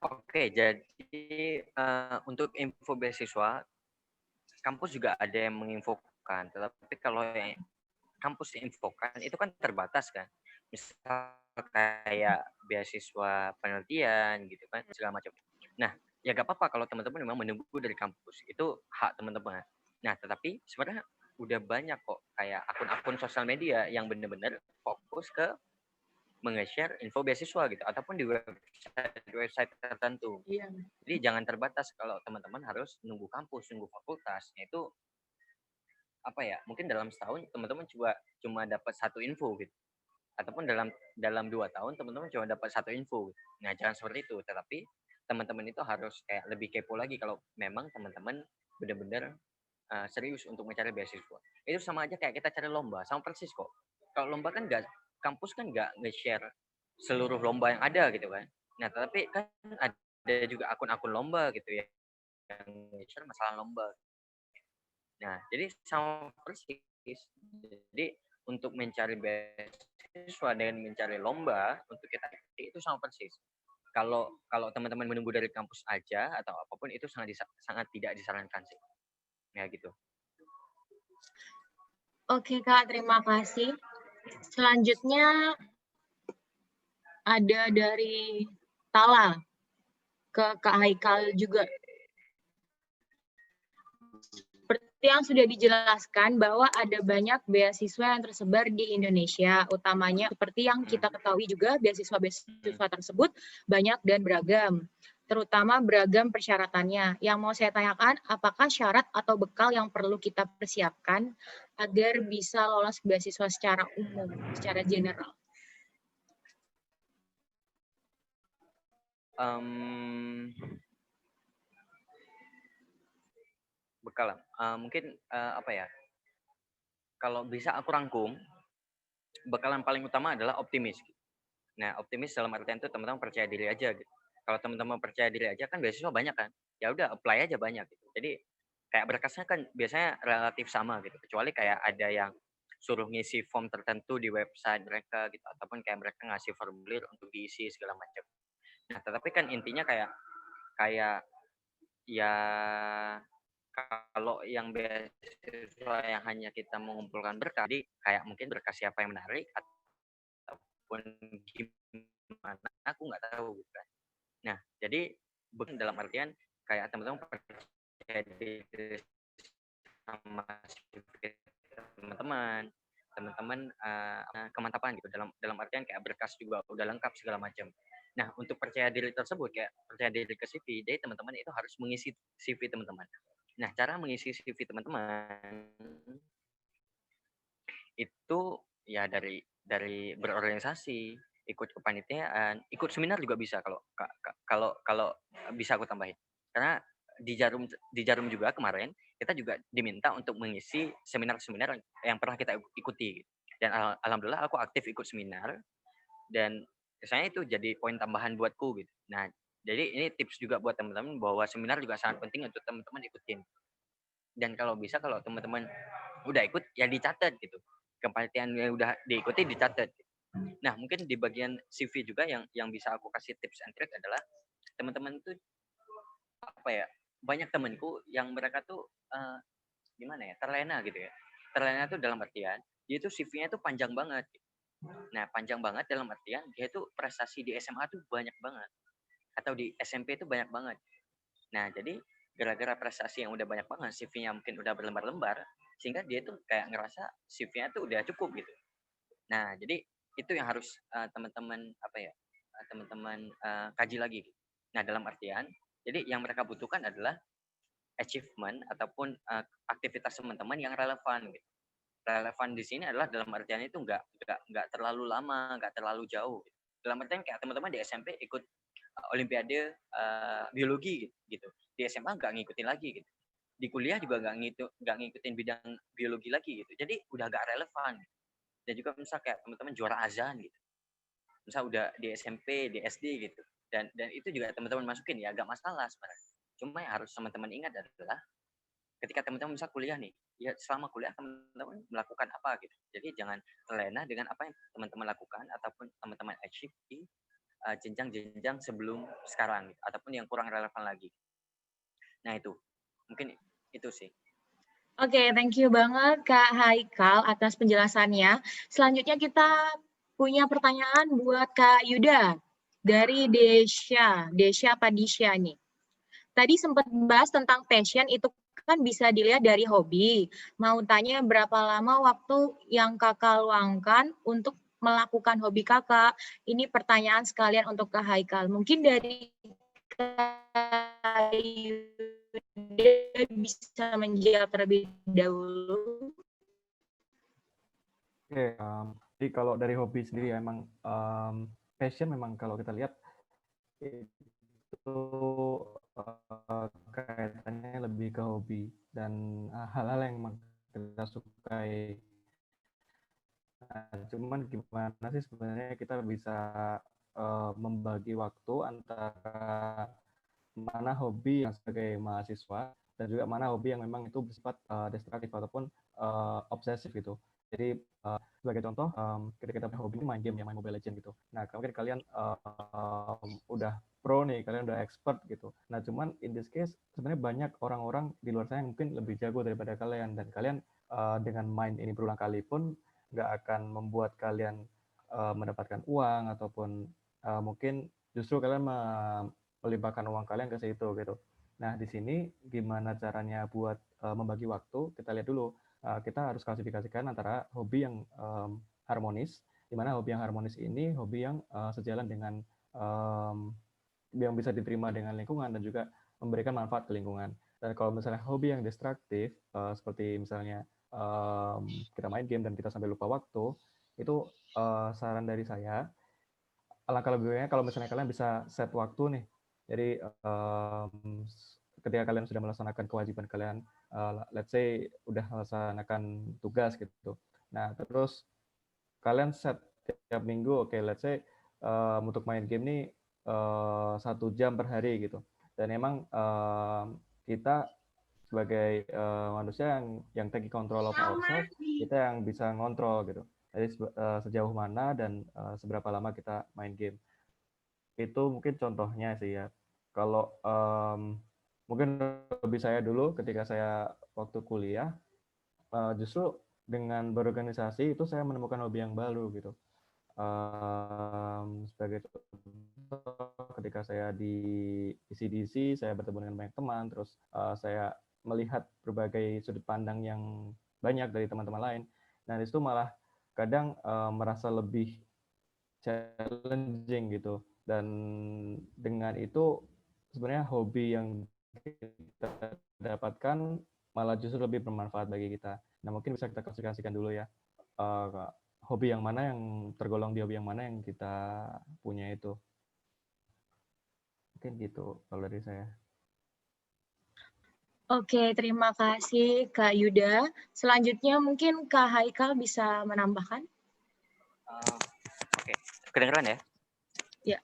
Oke, jadi untuk info beasiswa, kampus juga ada yang menginfokan. Tetapi kalau yang kampus infokan itu kan terbatas kan. Misal kayak beasiswa penelitian gitu kan, segala macam. Nah, ya gak apa-apa kalau teman-teman memang menunggu dari kampus. Itu hak teman-teman. Nah, tetapi sebenarnya udah banyak kok kayak akun-akun sosial media yang benar-benar fokus ke menge-share info beasiswa gitu ataupun di website tertentu. Iya. Jadi jangan terbatas kalau teman-teman harus nunggu kampus, nunggu fakultas. Itu mungkin dalam setahun teman-teman cuma dapat satu info gitu. Ataupun dalam 2 tahun teman-teman cuma dapat satu info. Nah, jangan seperti itu, tetapi teman-teman itu harus kayak lebih kepo lagi kalau memang teman-teman benar-benar serius untuk mencari beasiswa. Itu sama aja kayak kita cari lomba, sama persis kok. Kalau lomba kan kampus kan nggak nge-share seluruh lomba yang ada gitu kan. Nah, tetapi kan ada juga akun-akun lomba gitu ya yang nge-share masalah lomba. Nah, jadi sama persis. Jadi untuk mencari beasiswa dengan mencari lomba untuk kita itu sama persis. Kalau teman-teman menunggu dari kampus aja atau apapun itu sangat tidak disarankan sih. Ya gitu. Oke Kak, terima kasih. Selanjutnya ada dari Tala ke Kak Haikal juga. Seperti yang sudah dijelaskan bahwa ada banyak beasiswa yang tersebar di Indonesia, utamanya seperti yang kita ketahui juga beasiswa-beasiswa tersebut banyak dan beragam, terutama beragam persyaratannya. Yang mau saya tanyakan, apakah syarat atau bekal yang perlu kita persiapkan agar bisa lolos beasiswa secara umum, secara general? Bekal, mungkin apa ya? Kalau bisa aku rangkum, bekal yang paling utama adalah optimis. Nah, optimis dalam artian itu teman-teman percaya diri aja gitu. Kalau teman-teman percaya diri aja kan beasiswa banyak kan. Ya udah apply aja banyak gitu. Jadi kayak berkasnya kan biasanya relatif sama gitu. Kecuali kayak ada yang suruh ngisi form tertentu di website mereka gitu ataupun kayak mereka ngasih formulir untuk diisi segala macam. Nah, tetapi kan intinya kayak kayak ya kalau yang beasiswa yang hanya kita mengumpulkan berkas, jadi kayak mungkin berkas siapa yang menarik ataupun gimana, aku nggak tahu gitu kan. Nah, jadi dalam artian kayak teman-teman percaya diri sama teman-teman, teman-teman kemantapan gitu dalam artian kayak berkas juga udah lengkap segala macam. Nah, untuk percaya diri tersebut kayak percaya diri ke CV, jadi teman-teman itu harus mengisi CV teman-teman. Nah, cara mengisi CV teman-teman itu ya dari berorganisasi, ikut kepanitiaan, ikut seminar juga bisa kalau bisa aku tambahin. Karena di Jarum juga kemarin kita juga diminta untuk mengisi seminar-seminar yang pernah kita ikuti. Dan alhamdulillah aku aktif ikut seminar dan saya itu jadi poin tambahan buatku gitu. Nah, jadi ini tips juga buat teman-teman bahwa seminar juga sangat penting untuk teman-teman ikutin. Dan kalau bisa kalau teman-teman udah ikut ya dicatat gitu. Kepanitiaan yang udah diikuti dicatat. Nah, mungkin di bagian CV juga yang bisa aku kasih tips and trick adalah teman-teman itu apa ya? Banyak temanku yang mereka tuh gimana ya? Terlena gitu ya. Terlena tuh dalam artian dia tuh CV-nya tuh panjang banget. Nah, panjang banget dalam artian dia tuh prestasi di SMA tuh banyak banget atau di SMP tuh banyak banget. Nah, jadi gara-gara prestasi yang udah banyak banget, CV-nya mungkin udah berlembar-lembar, sehingga dia tuh kayak ngerasa CV-nya tuh udah cukup gitu. Nah, jadi itu yang harus teman-teman apa ya? Teman-teman kaji lagi. Gitu. Nah, dalam artian, jadi yang mereka butuhkan adalah achievement ataupun aktivitas teman-teman yang relevan. Gitu. Relevan di sini adalah dalam artian itu nggak terlalu lama, nggak terlalu jauh. Gitu. Dalam artian kayak teman-teman di SMP ikut Olimpiade biologi gitu. Di SMA nggak ngikutin lagi gitu. Di kuliah juga nggak ngikutin bidang biologi lagi gitu. Jadi udah nggak relevan. Dan juga misal kayak teman-teman juara azan gitu. Misal udah di SMP, di SD gitu. Dan itu juga teman-teman masukin ya nggak masalah sebenarnya. Cuma yang harus teman-teman ingat adalah ketika teman-teman misal kuliah nih, ya selama kuliah teman-teman melakukan apa gitu. Jadi jangan terlena dengan apa yang teman-teman lakukan ataupun teman-teman achieve di jenjang-jenjang sebelum sekarang gitu, ataupun yang kurang relevan lagi. Nah itu, mungkin itu sih. Oke, thank you banget Kak Haikal atas penjelasannya. Selanjutnya kita punya pertanyaan buat Kak Yuda dari Desya Padisya nih. Tadi sempat bahas tentang passion itu kan bisa dilihat dari hobi. Mau tanya berapa lama waktu yang kakak luangkan untuk melakukan hobi kakak? Ini pertanyaan sekalian untuk Kak Haikal. Mungkin dari Kak Yuda bisa menjawab terlebih dahulu. Oke, jadi kalau dari hobi sendiri ya emang passion memang kalau kita lihat itu kaitannya lebih ke hobi dan hal-hal yang memang kita sukai. Nah, cuman gimana sih sebenarnya kita bisa membagi waktu antara mana hobi yang sebagai mahasiswa dan juga mana hobi yang memang itu bersifat destruktif ataupun obsesif gitu. Jadi sebagai contoh, ketika kita punya hobi main game, ya main Mobile Legends gitu. Nah, mungkin kalian udah pro nih, kalian udah expert gitu. Nah, cuman in this case sebenarnya banyak orang-orang di luar sana yang mungkin lebih jago daripada kalian, dan kalian dengan main ini berulang kali pun nggak akan membuat kalian mendapatkan uang, ataupun mungkin justru kalian melimpahkan uang kalian ke situ gitu. Nah, di sini gimana caranya buat membagi waktu? Kita lihat dulu. Kita harus klasifikasikan antara hobi yang harmonis, di mana hobi yang harmonis ini hobi yang sejalan dengan yang bisa diterima dengan lingkungan dan juga memberikan manfaat ke lingkungan. Dan kalau misalnya hobi yang destruktif, seperti misalnya kita main game dan kita sampai lupa waktu, itu saran dari saya, alangkah lebih baiknya kalau misalnya kalian bisa set waktu nih. Jadi ketika kalian sudah melaksanakan kewajiban kalian, let's say udah melaksanakan tugas gitu. Nah, terus kalian set tiap minggu, oke, let's say untuk main game nih 1 jam per hari gitu. Dan emang kita sebagai manusia yang taking control of ourselves, kita yang bisa ngontrol gitu. Jadi sejauh mana dan seberapa lama kita main game. Itu mungkin contohnya sih ya. Kalau mungkin lebih saya dulu ketika saya waktu kuliah, justru dengan berorganisasi itu saya menemukan hobi yang baru gitu. Sebagai contoh, ketika saya di ECDC, saya bertemu dengan banyak teman, terus saya melihat berbagai sudut pandang yang banyak dari teman-teman lain. Nah, di situ malah kadang merasa lebih challenging gitu. Dan dengan itu sebenarnya hobi yang kita dapatkan malah justru lebih bermanfaat bagi kita. Nah, mungkin bisa kita klasifikasikan dulu ya. Hobi yang mana yang tergolong di hobi yang mana yang kita punya itu. Mungkin gitu kalau dari saya. Oke, terima kasih Kak Yuda. Selanjutnya mungkin Kak Haikal bisa menambahkan. Oke, kedengeran ya? Ya.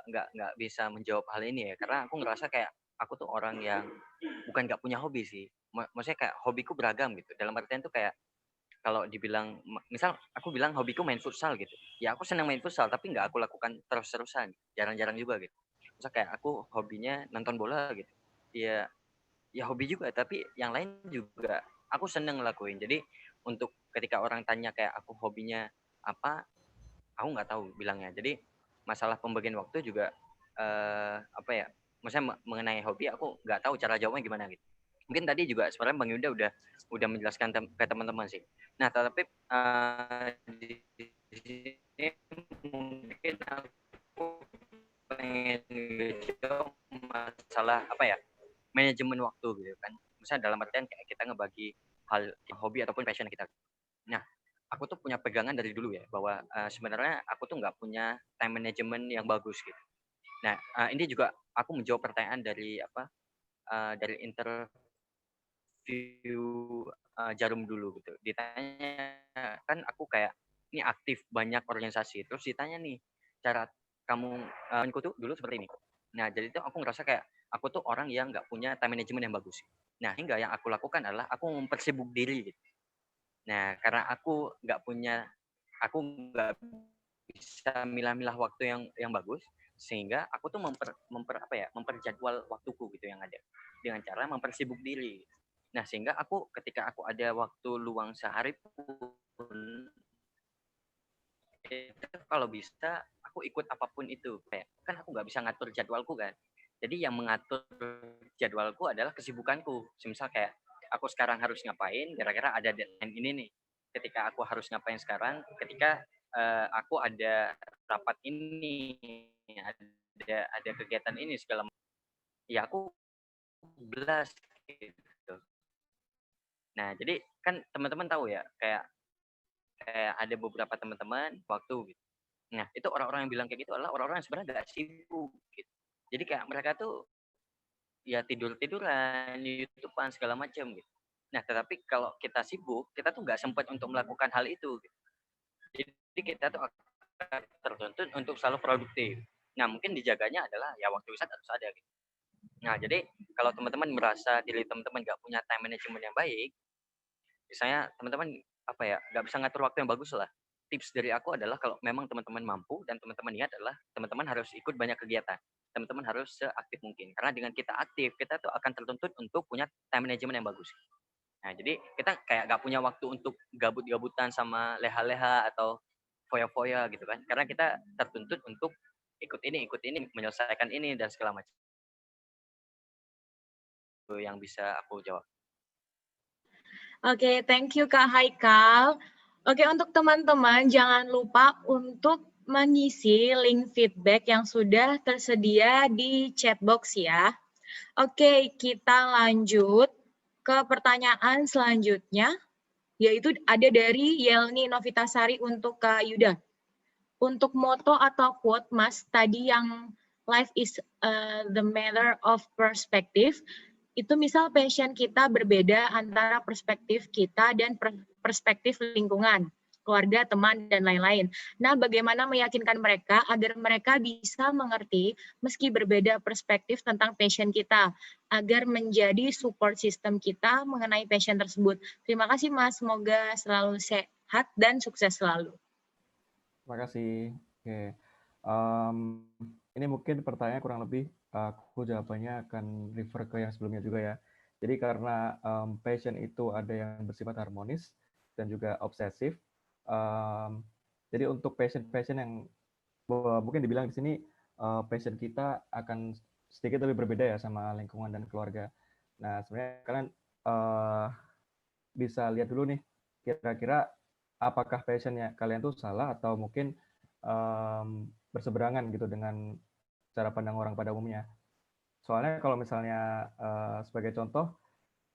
Nggak bisa menjawab hal ini ya, karena aku ngerasa kayak aku tuh orang yang bukan nggak punya hobi sih. Maksudnya kayak hobiku beragam gitu. Dalam artian tuh kayak kalau dibilang, misal aku bilang hobiku main futsal gitu. Ya aku senang main futsal, tapi nggak aku lakukan terus-terusan. Jarang-jarang juga gitu. Misal kayak aku hobinya nonton bola gitu. Ya hobi juga, tapi yang lain juga aku seneng ngelakuin. Jadi untuk ketika orang tanya kayak aku hobinya apa, aku nggak tahu bilangnya. Jadi masalah pembagian waktu juga apa ya? Maksudnya mengenai hobi aku nggak tahu cara jawabnya gimana gitu. Mungkin tadi juga sebenarnya Bang Yuda udah menjelaskan ke teman-teman sih. Nah, tapi di sini mungkin aku pengen jawab masalah apa ya? Manajemen waktu gitu kan. Misalnya dalam artian kayak kita ngebagi hal hobi ataupun passion kita. Nah, aku tuh punya pegangan dari dulu ya bahwa sebenarnya aku tuh nggak punya time management yang bagus gitu. Nah, ini juga aku menjawab pertanyaan dari dari interview Jarum dulu gitu. Ditanya kan aku kayak ini aktif banyak organisasi. Terus ditanya nih cara kamu tuh dulu seperti ini. Nah, jadi itu aku ngerasa kayak aku tuh orang yang nggak punya time management yang bagus. Nah, hingga yang aku lakukan adalah aku mempersibuk diri gitu. Nah, karena aku nggak bisa milah-milah waktu yang bagus, sehingga aku tuh memperjadwal waktuku gitu yang ada dengan cara mempersibuk diri. Nah, sehingga aku ketika aku ada waktu luang sehari pun itu kalau bisa aku ikut apapun itu, kayak kan aku nggak bisa ngatur jadwalku kan. Jadi yang mengatur jadwalku adalah kesibukanku. Misal kayak aku sekarang harus ngapain, kira-kira ada deadline ini nih. Ketika aku harus ngapain sekarang, ketika aku ada rapat ini, ada kegiatan ini segala macam, ya aku belas gitu. Nah, jadi kan teman-teman tahu ya, kayak ada beberapa teman-teman waktu gitu. Nah, itu orang-orang yang bilang kayak gitu adalah orang-orang yang sebenarnya nggak sibuk gitu. Jadi kayak mereka tuh ya tidur-tiduran, YouTube-an segala macam gitu. Nah, tetapi kalau kita sibuk, kita tuh nggak sempat untuk melakukan hal itu gitu. Jadi kita tuh akan tertuntut untuk selalu produktif. Nah, mungkin dijaganya adalah ya waktu wisata harus ada gitu. Nah, jadi kalau teman-teman merasa diri teman-teman nggak punya time management yang baik, misalnya teman-teman nggak bisa ngatur waktu yang bagus lah. tips dari aku adalah kalau memang teman-teman mampu dan teman-teman niat adalah teman-teman harus ikut banyak kegiatan. Teman-teman harus seaktif mungkin. Karena dengan kita aktif, kita tuh akan tertuntut untuk punya time management yang bagus. Nah, jadi kita kayak gak punya waktu untuk gabut-gabutan sama leha-leha atau foya-foya gitu kan. Karena kita tertuntut untuk ikut ini, menyelesaikan ini, dan segala macam. Itu yang bisa aku jawab. Oke, thank you Kak Haikal. Oke, untuk teman-teman jangan lupa untuk mengisi link feedback yang sudah tersedia di chat box ya. Oke, kita lanjut ke pertanyaan selanjutnya, yaitu ada dari Yelni Novitasari untuk Kak Yuda. Untuk moto atau quote Mas tadi yang life is the matter of perspective, itu misal passion kita berbeda antara perspektif kita dan perspektif lingkungan, keluarga, teman, dan lain-lain. Nah, bagaimana meyakinkan mereka agar mereka bisa mengerti meski berbeda perspektif tentang passion kita, agar menjadi support system kita mengenai passion tersebut. Terima kasih Mas, semoga selalu sehat dan sukses selalu. Terima kasih. Oke. Ini mungkin pertanyaan kurang lebih aku jawabannya akan refer ke yang sebelumnya juga ya. Jadi karena passion itu ada yang bersifat harmonis dan juga obsesif. Jadi untuk passion yang mungkin dibilang di sini passion kita akan sedikit lebih berbeda ya sama lingkungan dan keluarga. Nah sebenarnya kalian bisa lihat dulu nih kira-kira apakah passionnya kalian tuh salah atau mungkin berseberangan gitu dengan cara pandang orang pada umumnya. Soalnya kalau misalnya sebagai contoh,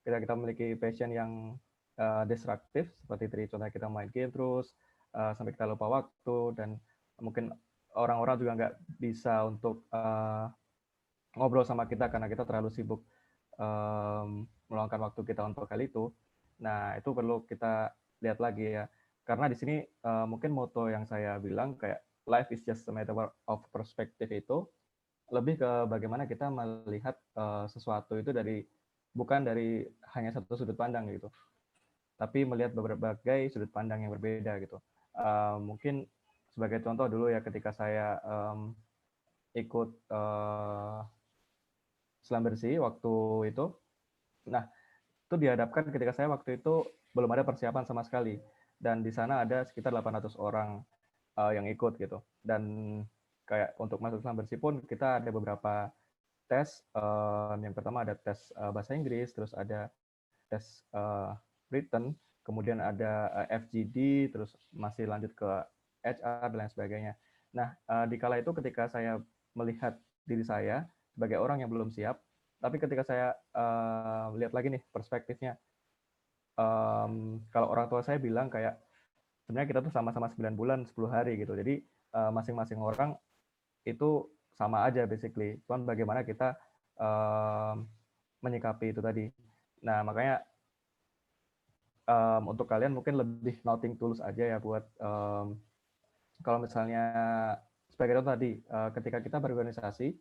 kita memiliki passion yang destruktif, seperti tadi contohnya kita main game terus, sampai kita lupa waktu, dan mungkin orang-orang juga nggak bisa untuk ngobrol sama kita karena kita terlalu sibuk meluangkan waktu kita untuk hal itu. Nah, itu perlu kita lihat lagi ya. Karena di sini mungkin moto yang saya bilang kayak life is just a matter of perspective itu lebih ke bagaimana kita melihat sesuatu itu bukan dari hanya satu sudut pandang gitu, tapi melihat berbagai sudut pandang yang berbeda gitu. Mungkin sebagai contoh dulu ya, ketika saya ikut selam bersih waktu itu, nah itu dihadapkan ketika saya waktu itu belum ada persiapan sama sekali, dan di sana ada sekitar 800 orang yang ikut gitu, dan kayak untuk masuk selam bersih pun kita ada beberapa tes. Yang pertama ada tes bahasa Inggris, terus ada tes written, kemudian ada FGD, terus masih lanjut ke HR dan lain sebagainya. Nah, di kala itu ketika saya melihat diri saya sebagai orang yang belum siap, tapi ketika saya lihat lagi nih perspektifnya, kalau orang tua saya bilang kayak sebenarnya kita tuh sama-sama 9 bulan 10 hari gitu, jadi masing-masing orang itu sama aja basically, cuman bagaimana kita menyikapi itu tadi. Nah, makanya untuk kalian mungkin lebih nothing tulus aja ya buat kalau misalnya sebagai contoh tadi, ketika kita berorganisasi,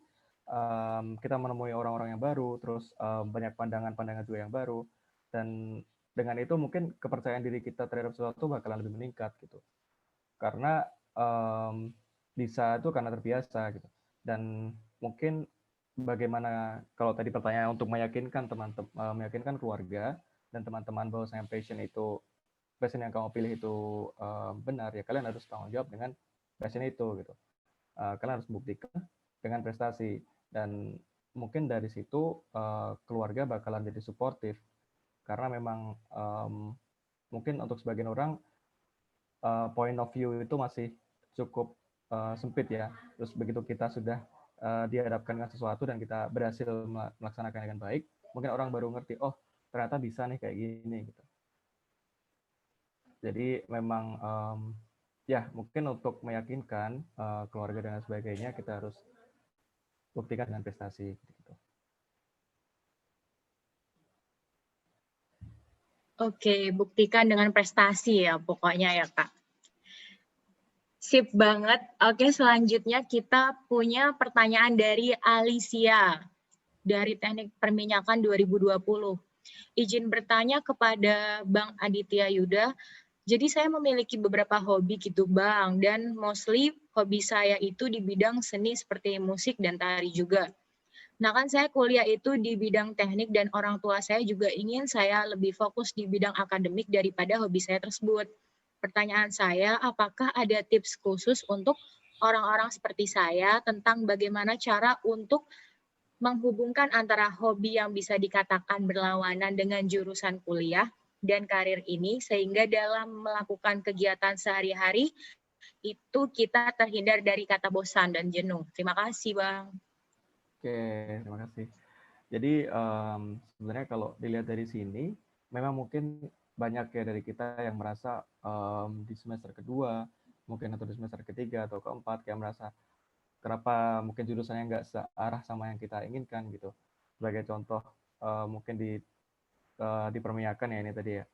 kita menemui orang-orang yang baru, terus banyak pandangan-pandangan juga yang baru, dan dengan itu mungkin kepercayaan diri kita terhadap sesuatu bakalan lebih meningkat gitu. Karena bisa itu karena terbiasa gitu. Dan mungkin bagaimana kalau tadi pertanyaan untuk meyakinkan teman-teman, meyakinkan keluarga dan teman-teman bahwa passion yang kamu pilih itu benar, ya kalian harus tanggung jawab dengan passion itu gitu. Kalian harus buktikan dengan prestasi, dan mungkin dari situ keluarga bakalan jadi suportif, karena memang mungkin untuk sebagian orang point of view itu masih cukup sempit ya. Terus begitu kita sudah dihadapkan dengan sesuatu dan kita berhasil melaksanakan dengan baik, mungkin orang baru ngerti, oh ternyata bisa nih kayak gini gitu. Jadi memang ya mungkin untuk meyakinkan keluarga dan sebagainya, kita harus buktikan dengan prestasi gitu. Oke, buktikan dengan prestasi ya pokoknya ya Kak. Sip banget. Oke, selanjutnya kita punya pertanyaan dari Alicia dari Teknik Perminyakan 2020. Izin bertanya kepada Bang Aditya Yuda, Jadi saya memiliki beberapa hobi gitu Bang, dan mostly hobi saya itu di bidang seni seperti musik dan tari juga. Nah kan saya kuliah itu di bidang teknik dan orang tua saya juga ingin saya lebih fokus di bidang akademik daripada hobi saya tersebut. Pertanyaan saya, apakah ada tips khusus untuk orang-orang seperti saya tentang bagaimana cara untuk menghubungkan antara hobi yang bisa dikatakan berlawanan dengan jurusan kuliah dan karir ini sehingga dalam melakukan kegiatan sehari-hari itu kita terhindar dari kata bosan dan jenuh. Terima kasih, Bang. Oke, terima kasih. Jadi sebenarnya kalau dilihat dari sini, memang mungkin banyak ya dari kita yang merasa di semester kedua, mungkin atau di semester ketiga atau keempat kayak merasa kenapa mungkin jurusannya nggak searah sama yang kita inginkan gitu. Sebagai contoh mungkin dipermiakan ya ini tadi ya.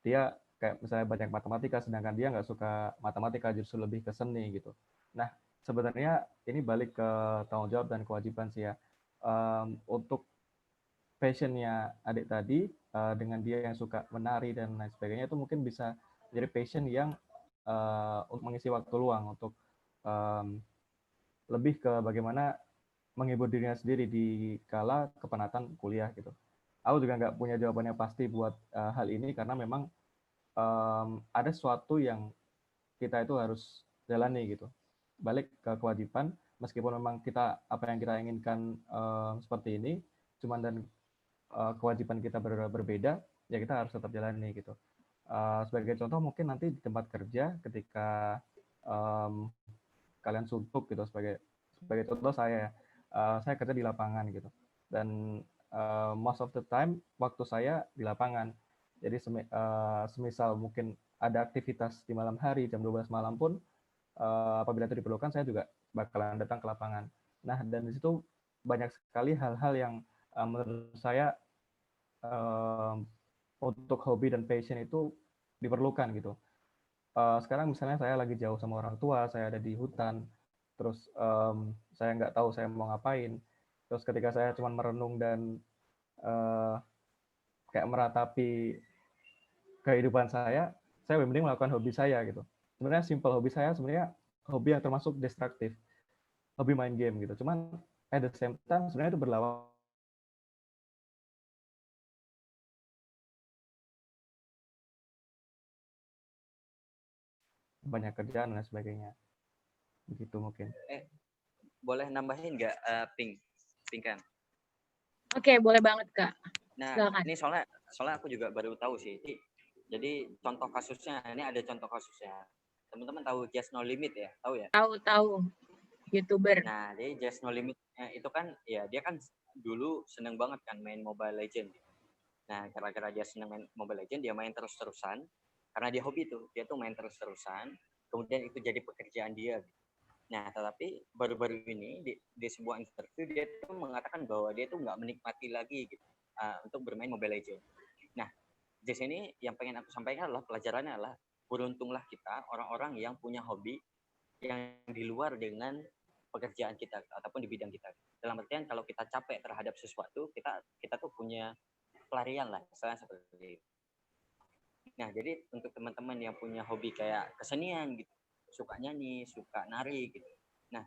Dia kayak misalnya banyak matematika, sedangkan dia nggak suka matematika, justru lebih ke seni gitu. Nah, sebenarnya ini balik ke tanggung jawab dan kewajiban sih ya. Untuk passionnya adik tadi, dengan dia yang suka menari dan lain sebagainya, itu mungkin bisa jadi passion yang untuk mengisi waktu luang, untuk lebih ke bagaimana menghibur dirinya sendiri di kala kepenatan kuliah gitu. Aku juga nggak punya jawabannya pasti buat hal ini karena memang ada sesuatu yang kita itu harus jalani gitu. Balik ke kewajiban, meskipun memang kita apa yang kita inginkan seperti ini, cuman dan kewajiban kita berbeda, ya kita harus tetap jalani gitu. Sebagai contoh mungkin nanti di tempat kerja ketika kalian suntuk gitu sebagai contoh saya kerja di lapangan gitu dan most of the time waktu saya di lapangan. Jadi semisal mungkin ada aktivitas di malam hari jam 12 malam pun apabila itu diperlukan saya juga bakalan datang ke lapangan. Nah, dan di situ banyak sekali hal-hal yang menurut saya untuk hobi dan passion itu diperlukan gitu. Sekarang misalnya saya lagi jauh sama orang tua, saya ada di hutan, terus saya nggak tahu saya mau ngapain. Terus ketika saya cuma merenung dan kayak meratapi kehidupan saya mending melakukan hobi saya gitu. Sebenarnya simple hobi saya sebenarnya hobi yang termasuk destruktif, hobi main game gitu. Cuman at the same time sebenarnya itu berlawan banyak kerjaan dan sebagainya. Begitu mungkin. Boleh nambahin nggak, Pink kan? Oke, boleh banget, Kak. Nah, Silakan. ini soalnya aku juga baru tahu sih. Jadi contoh kasusnya, ini ada contoh kasusnya. Teman-teman tahu Just No Limit ya? Tahu ya? Tahu YouTuber. Nah, jadi Just No Limit itu kan ya dia kan dulu seneng banget kan main Mobile Legend. Nah, gara-gara dia seneng main Mobile Legend, dia main terus-terusan. Karena dia hobi tuh, dia tuh main terus-terusan. Kemudian itu jadi pekerjaan dia. Nah, tetapi baru-baru ini di sebuah interview dia tuh mengatakan bahwa dia tuh nggak menikmati lagi gitu untuk bermain Mobile Legends. Nah, di sini yang pengen aku sampaikan adalah pelajarannya adalah beruntunglah kita orang-orang yang punya hobi yang di luar dengan pekerjaan kita ataupun di bidang kita. Dalam artian kalau kita capek terhadap sesuatu, kita tuh punya pelarian lah, misalnya seperti itu. Nah, jadi untuk teman-teman yang punya hobi kayak kesenian gitu, suka nyanyi, suka nari gitu. Nah,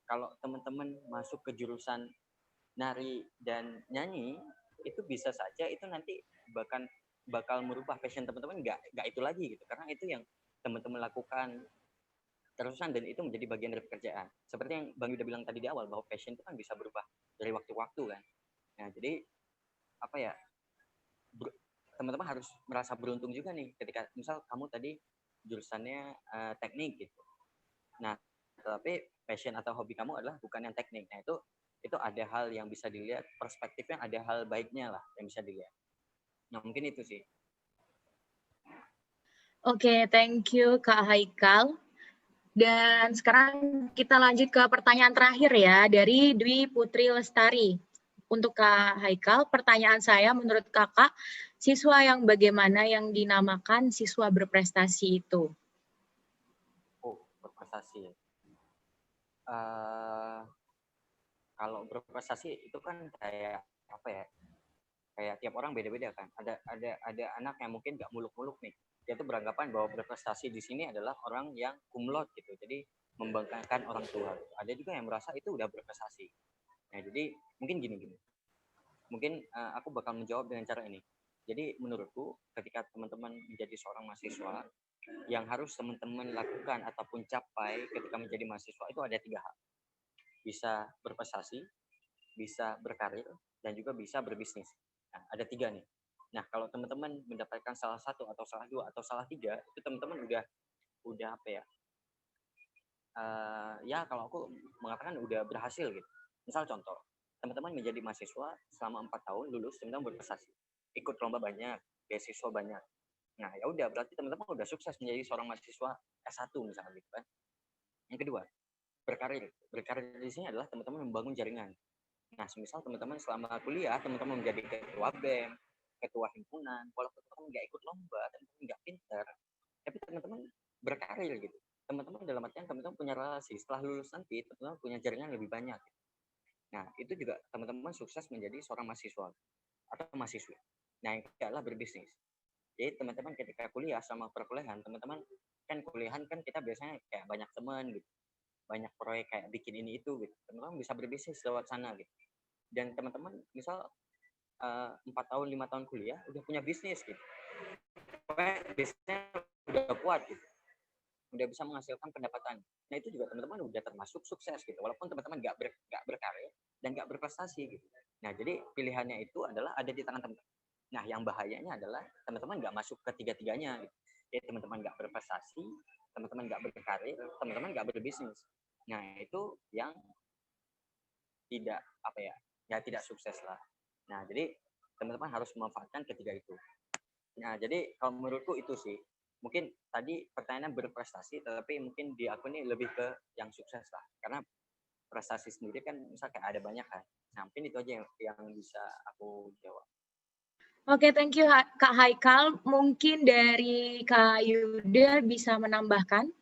kalau teman-teman masuk ke jurusan nari dan nyanyi, itu bisa saja itu nanti bakal merubah passion teman-teman nggak itu lagi gitu. Karena itu yang teman-teman lakukan terusan dan itu menjadi bagian dari pekerjaan. Seperti yang Bang Yuda bilang tadi di awal bahwa passion itu kan bisa berubah dari waktu-waktu kan. Nah, jadi apa ya? Teman-teman harus merasa beruntung juga nih ketika misal kamu tadi jurusannya teknik gitu. Nah, tapi passion atau hobi kamu adalah bukan yang teknik. Nah, itu ada hal yang bisa dilihat, perspektifnya ada hal baiknya lah yang bisa dilihat. Nah, mungkin itu sih. Oke, thank you Kak Haikal. Dan sekarang kita lanjut ke pertanyaan terakhir ya dari Dwi Putri Lestari. Untuk Kak Haikal, pertanyaan saya menurut Kakak, siswa yang bagaimana yang dinamakan siswa berprestasi itu? Oh, berprestasi. Kalau berprestasi itu kan kayak apa ya? Kayak tiap orang beda-beda kan. Ada anak yang mungkin nggak muluk-muluk nih. dia tuh beranggapan bahwa berprestasi di sini adalah orang yang cum laude gitu. Jadi membanggakan orang tua. Ada juga yang merasa itu udah berprestasi. Nah, jadi mungkin gini. Mungkin aku bakal menjawab dengan cara ini. Jadi menurutku ketika teman-teman menjadi seorang mahasiswa, yang harus teman-teman lakukan ataupun capai ketika menjadi mahasiswa itu ada 3 hal. Bisa berprestasi, bisa berkarir, dan juga bisa berbisnis. Nah, ada 3 nih. Nah, kalau teman-teman mendapatkan salah satu atau salah 2 atau salah 3, itu teman-teman udah apa ya? Ya kalau aku mengatakan udah berhasil gitu. Misal contoh, teman-teman menjadi mahasiswa selama 4 tahun lulus, teman-teman berprestasi. Ikut lomba banyak, beasiswa banyak. Nah, ya udah berarti teman-teman udah sukses menjadi seorang mahasiswa S1 misalnya gitu kan. Yang kedua, berkarir. Berkarir di sini adalah teman-teman membangun jaringan. Nah, semisal teman-teman selama kuliah, teman-teman menjadi ketua BEM, ketua himpunan, walaupun teman-teman nggak ikut lomba, teman-teman nggak pinter, tapi teman-teman berkarir gitu. Teman-teman dalam artian teman-teman punya relasi. Setelah lulus nanti, teman-teman punya jaringan lebih banyak. Nah, itu juga teman-teman sukses menjadi seorang mahasiswa atau mahasiswi. Nah, yang ketiga adalah berbisnis. Jadi teman-teman ketika kuliah sama perkuliahan, teman-teman kan kuliahan kan kita biasanya kayak banyak teman gitu, banyak proyek kayak bikin ini itu gitu. Teman-teman bisa berbisnis lewat sana gitu. Dan teman-teman misal 4 tahun 5 tahun kuliah udah punya bisnis gitu. Pokoknya bisnisnya udah kuat gitu. Udah bisa menghasilkan pendapatan. Nah, itu juga teman-teman udah termasuk sukses gitu. Walaupun teman-teman nggak berkarya dan nggak berprestasi gitu. Nah, jadi pilihannya itu adalah ada di tangan teman-teman. Nah, yang bahayanya adalah teman-teman nggak masuk ke tiga-tiganya. Gitu. Jadi teman-teman nggak berprestasi, teman-teman nggak berkarir, teman-teman nggak berbisnis. Nah, itu yang tidak tidak sukses lah. Nah, jadi teman-teman harus memanfaatkan ketiga itu. Nah, jadi kalau menurutku itu sih. Mungkin tadi pertanyaannya berprestasi, tapi mungkin di aku ini lebih ke yang sukses lah. Karena prestasi sendiri kan misalnya kayak ada banyak kan. Nah, mungkin itu aja yang bisa aku jawab. Oke, thank you Kak Haikal. Mungkin dari Kak Yuda bisa menambahkan.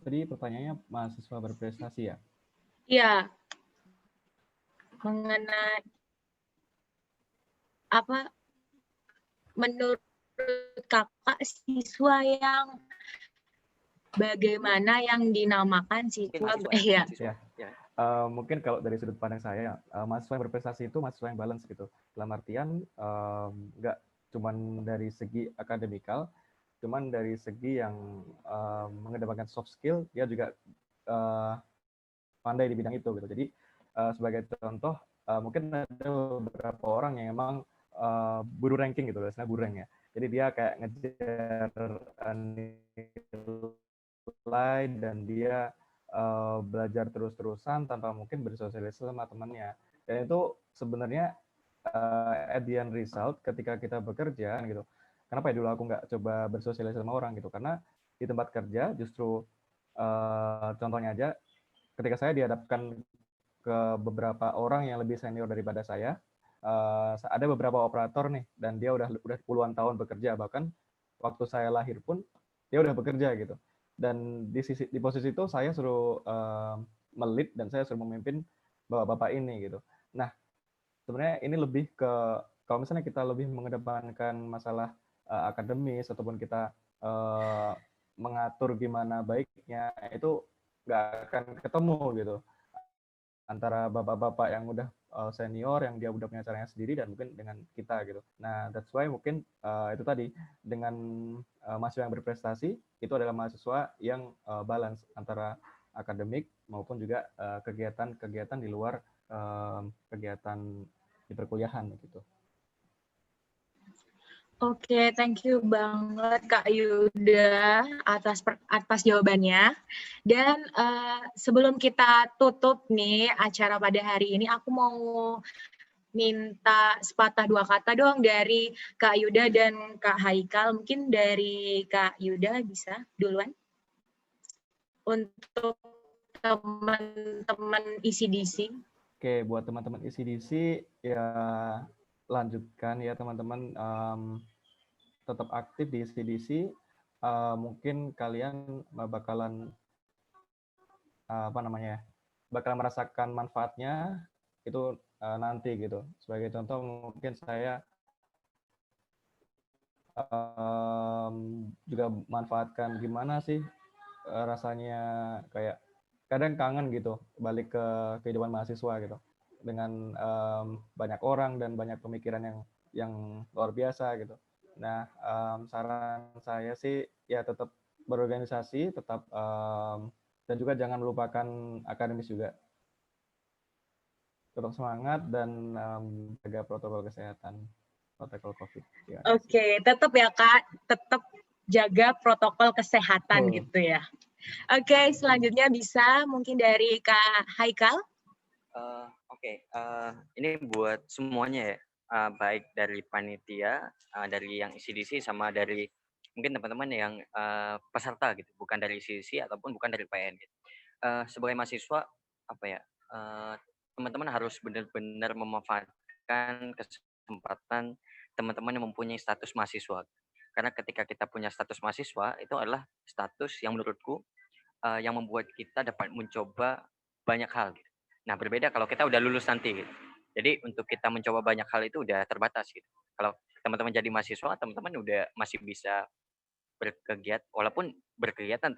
Tadi pertanyaannya mahasiswa berprestasi ya? Iya. Mengenai apa menurut Kakak siswa yang bagaimana yang dinamakan siswa? Mungkin kalau dari sudut pandang saya, mahasiswa yang berprestasi itu mahasiswa yang balance gitu. Dalam artian nggak cuman dari segi akademikal, cuman dari segi yang mengedepankan soft skill, dia juga pandai di bidang itu gitu. Jadi sebagai contoh, mungkin ada beberapa orang yang emang buru ranking gitu, biasanya buru rank ya. Jadi dia kayak ngejar nilai dan dia belajar terus-terusan tanpa mungkin bersosialisasi sama temannya. Dan itu sebenarnya at the end result ketika kita bekerja gitu. Kenapa ya dulu aku nggak coba bersosialisasi sama orang gitu? Karena di tempat kerja justru contohnya aja ketika saya dihadapkan ke beberapa orang yang lebih senior daripada saya, ada beberapa operator nih dan dia udah puluhan tahun bekerja, bahkan waktu saya lahir pun dia udah bekerja gitu. Dan di posisi itu saya suruh melit dan saya suruh memimpin bapak-bapak ini gitu. Nah, sebenarnya ini lebih ke kalau misalnya kita lebih mengedepankan masalah akademis ataupun kita mengatur gimana baiknya, itu nggak akan ketemu gitu antara bapak-bapak yang udah senior yang dia udah punya caranya sendiri dan mungkin dengan kita gitu. Nah, that's why mungkin itu tadi dengan mahasiswa yang berprestasi itu adalah mahasiswa yang balance antara akademik maupun juga kegiatan-kegiatan di luar kegiatan di perkuliahan gitu. Oke, thank you banget Kak Yuda atas jawabannya. Dan sebelum kita tutup nih acara pada hari ini, aku mau minta sepatah dua kata dong dari Kak Yuda dan Kak Haikal. Mungkin dari Kak Yuda bisa duluan. Untuk teman-teman ECDC. Oke, buat teman-teman ECDC ya lanjutkan ya teman-teman, tetap aktif di ECDC. Mungkin kalian bakalan bakalan merasakan manfaatnya itu nanti gitu. Sebagai contoh mungkin saya juga manfaatkan gimana sih rasanya kayak kadang kangen gitu balik ke kehidupan mahasiswa gitu dengan banyak orang dan banyak pemikiran yang luar biasa gitu. Nah, saran saya sih ya tetap berorganisasi, tetap dan juga jangan melupakan akademis juga. Tetap semangat dan jaga protokol kesehatan, protokol COVID. Oke, tetap ya Kak, tetap jaga protokol kesehatan gitu ya. Oke, selanjutnya bisa mungkin dari Kak Haikal. Oke, ini buat semuanya ya, baik dari panitia, dari yang ICDC sama dari mungkin teman-teman yang peserta gitu, bukan dari ICDC ataupun bukan dari PN gitu. Sebagai mahasiswa apa ya, teman-teman harus benar-benar memanfaatkan kesempatan teman-teman yang mempunyai status mahasiswa. Karena ketika kita punya status mahasiswa itu adalah status yang menurutku yang membuat kita dapat mencoba banyak hal gitu. Nah, berbeda kalau kita udah lulus nanti gitu. Jadi untuk kita mencoba banyak hal itu udah terbatas gitu. Kalau teman-teman jadi mahasiswa, teman-teman udah masih bisa berkegiatan, walaupun berkegiatan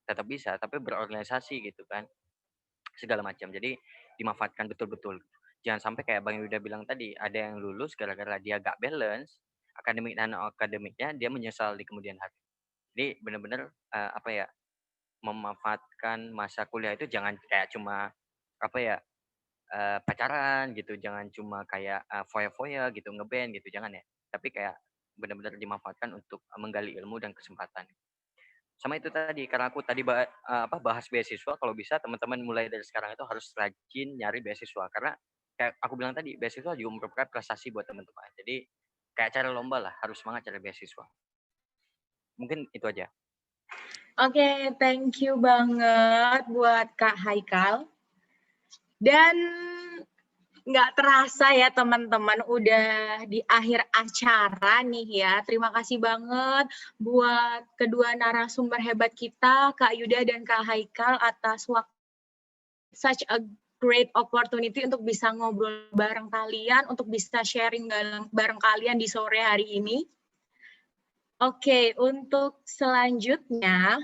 tetap bisa, tapi berorganisasi gitu kan, segala macam. Jadi dimanfaatkan betul-betul. Jangan sampai kayak Bang Yuda bilang tadi, ada yang lulus gara-gara dia gak balance akademik dan akademiknya, dia menyesal di kemudian hari. Jadi benar-benar apa ya, memanfaatkan masa kuliah itu jangan kayak cuma apa ya, pacaran gitu, jangan cuma kayak foya-foya gitu, ngeband gitu, jangan ya. Tapi kayak benar-benar dimanfaatkan untuk menggali ilmu dan kesempatan. Sama itu tadi, karena aku tadi bahas beasiswa, kalau bisa teman-teman mulai dari sekarang itu harus rajin nyari beasiswa. Karena kayak aku bilang tadi, beasiswa juga merupakan prestasi buat teman-teman. Jadi kayak cara lomba lah, harus semangat cari beasiswa. Mungkin itu aja. Oke, thank you banget buat Kak Haikal. Dan nggak terasa ya teman-teman, udah di akhir acara nih ya. Terima kasih banget buat kedua narasumber hebat kita, Kak Yuda dan Kak Haikal, atas waktu. Such a great opportunity untuk bisa ngobrol bareng kalian, untuk bisa sharing bareng kalian di sore hari ini. Oke, untuk selanjutnya,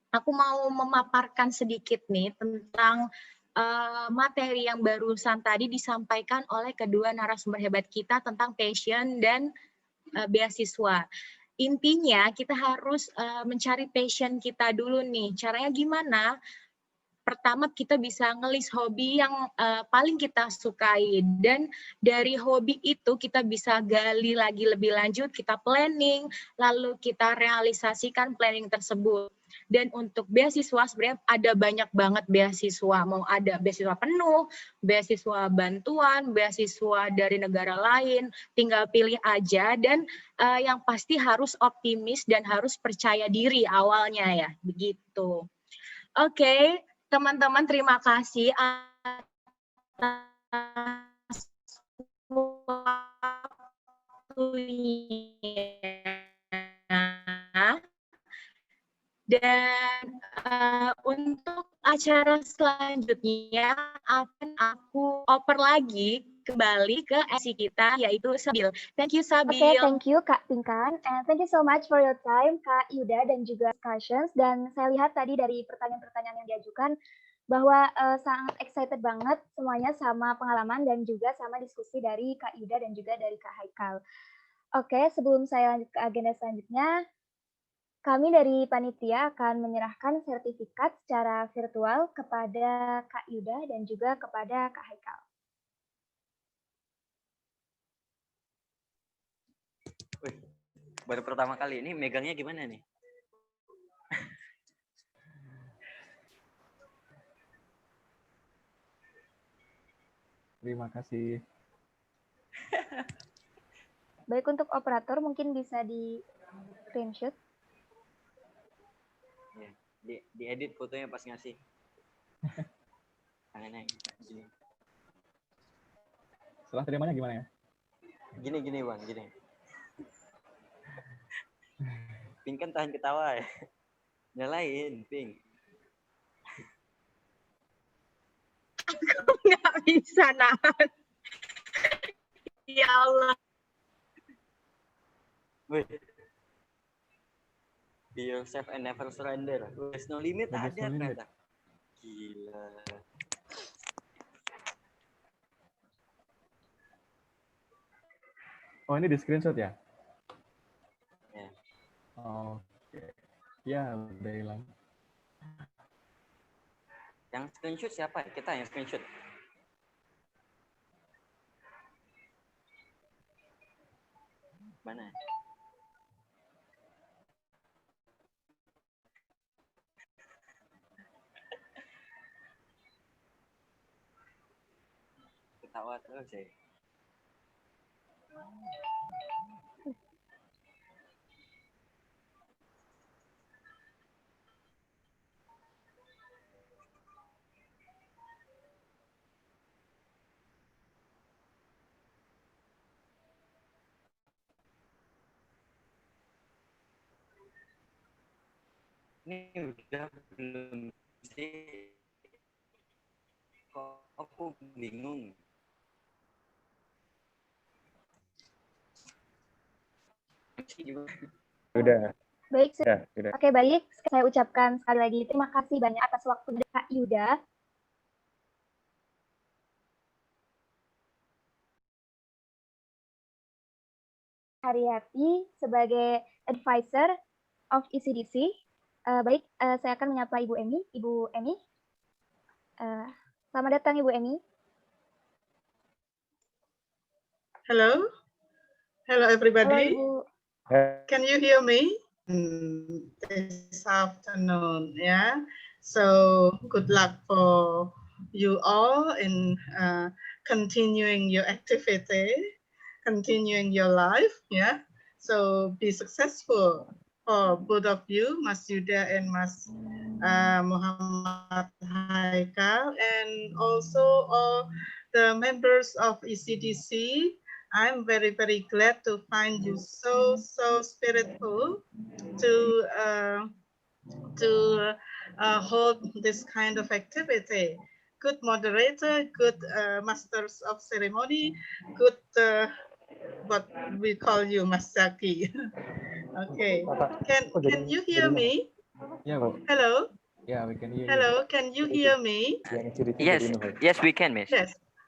aku mau memaparkan sedikit nih tentang materi yang barusan tadi disampaikan oleh kedua narasumber hebat kita tentang passion dan beasiswa. Intinya kita harus mencari passion kita dulu nih. Caranya gimana? Pertama kita bisa ngelis hobi yang paling kita sukai, dan dari hobi itu kita bisa gali lagi lebih lanjut, kita planning, lalu kita realisasikan planning tersebut. Dan untuk beasiswa sebenarnya ada banyak banget beasiswa, mau ada beasiswa penuh, beasiswa bantuan, beasiswa dari negara lain, tinggal pilih aja. Dan yang pasti harus optimis dan harus percaya diri awalnya ya, begitu. Oke. Teman-teman, terima kasih atas waktunya. Dan untuk acara selanjutnya akan aku oper lagi kembali ke MC kita, yaitu Sabil. Thank you, Sabil. Oke, thank you Kak Pinkan, and thank you so much for your time Kak Yuda dan juga discussions. Dan saya lihat tadi dari pertanyaan-pertanyaan yang diajukan bahwa sangat excited banget semuanya sama pengalaman dan juga sama diskusi dari Kak Yuda dan juga dari Kak Haikal. Oke, sebelum saya lanjut ke agenda selanjutnya, kami dari panitia akan menyerahkan sertifikat secara virtual kepada Kak Yuda dan juga kepada Kak Haikal. Baru pertama kali ini megangnya gimana nih? Terima kasih. Baik, untuk operator mungkin bisa di screenshot. Ya, diedit fotonya pas ngasih. Tangannya gini. Setelah terimanya gimana ya? Gini Bang, gini. Pink kan tahan ketawa ya. Nyalain, Pink. Aku nggak bisa nahan. Ya Allah. Wih. Be yourself and never surrender. There's no limit There's ada no limit. ternyata. Gila. Oh, ini di screenshot ya? Ya. Oke. Ya, udah hilang. Yang screenshot siapa? Kita yang screenshot. Mana? Ketawa terus ya. Ini udah belum sih? Kok aku bingung. Udah. Baik, Udah. oke baik. Saya ucapkan sekali lagi terima kasih banyak atas waktu Kak Yuda. Haryati sebagai advisor of ECDC. Baik, saya akan menyapa Ibu Emi. Ibu Emi, selamat datang Ibu Emi. Hello, hello everybody. Halo Ibu. Can you hear me? This afternoon, yeah. So good luck for you all in continuing your activity, continuing your life, yeah. So be successful for both of you, Mas Yuda and Mas Muhammad Haikal, and also all the members of ECDC. I'm very, very glad to find you so spiritful to hold this kind of activity. Good moderator, good masters of ceremony, good what we call you, Mas Zaki. Okay, can you hear me? Yeah, Bu. Hello. Yeah, we can hear you. Hello, can you hear me? Yes, we can, Miss.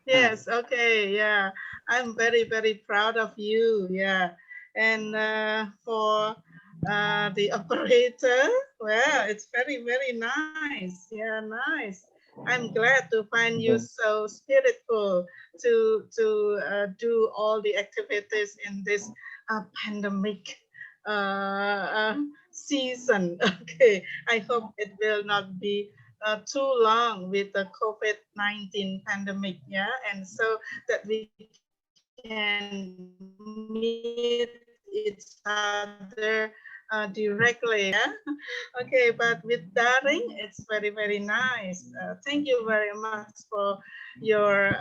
Yes, okay, yeah. I'm very, very proud of you, yeah. And for the operator, well, it's very, very nice, yeah, nice. I'm glad to find you so spiritful to do all the activities in this pandemic season. Okay, I hope it will not be too long with the COVID-19 pandemic, yeah, and so that we can meet each other directly, yeah? Okay, but with daring, it's very, very nice. Thank you very much for your,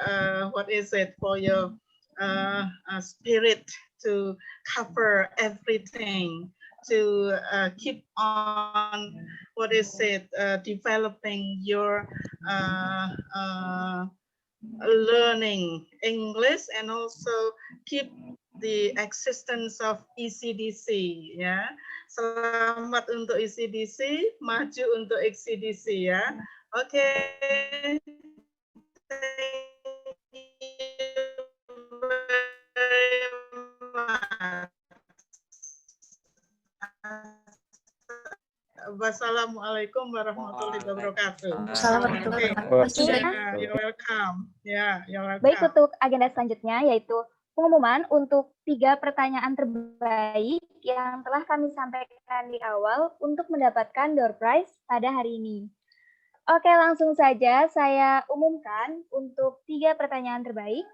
for your spirit to cover everything, to keep on, developing your learning English, and also keep the existence of ECDC, ya. Selamat untuk ECDC, maju untuk ECDC, ya. Oke. Thank you very much. Wassalamualaikum warahmatullahi wabarakatuh. Assalamualaikum warahmatullahi wabarakatuh. You're welcome. Yeah, you're welcome. Baik, untuk agenda selanjutnya yaitu pengumuman untuk 3 pertanyaan terbaik yang telah kami sampaikan di awal untuk mendapatkan door prize pada hari ini. Oke, langsung saja saya umumkan untuk 3 pertanyaan terbaik.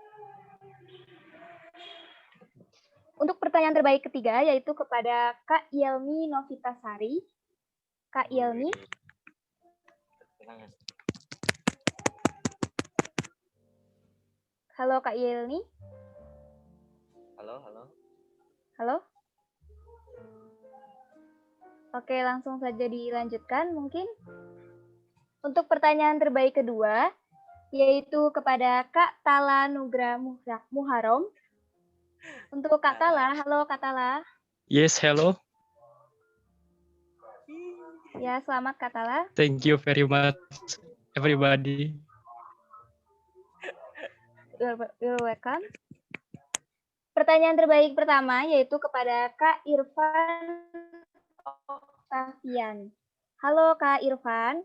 Untuk pertanyaan terbaik ketiga yaitu kepada Kak Yelmi Novitasari. Kak Yelmi. Halo Kak Yelmi. Halo. Oke, langsung saja dilanjutkan mungkin. Untuk pertanyaan terbaik kedua, yaitu kepada Kak Tala Nugra Muharom. Untuk Kak Tala, halo Kak Tala. Yes, hello. Ya, selamat Kak Tala. Thank you very much, everybody. You're welcome. Pertanyaan terbaik pertama yaitu kepada Kak Irfan Oktavian. Halo Kak Irfan.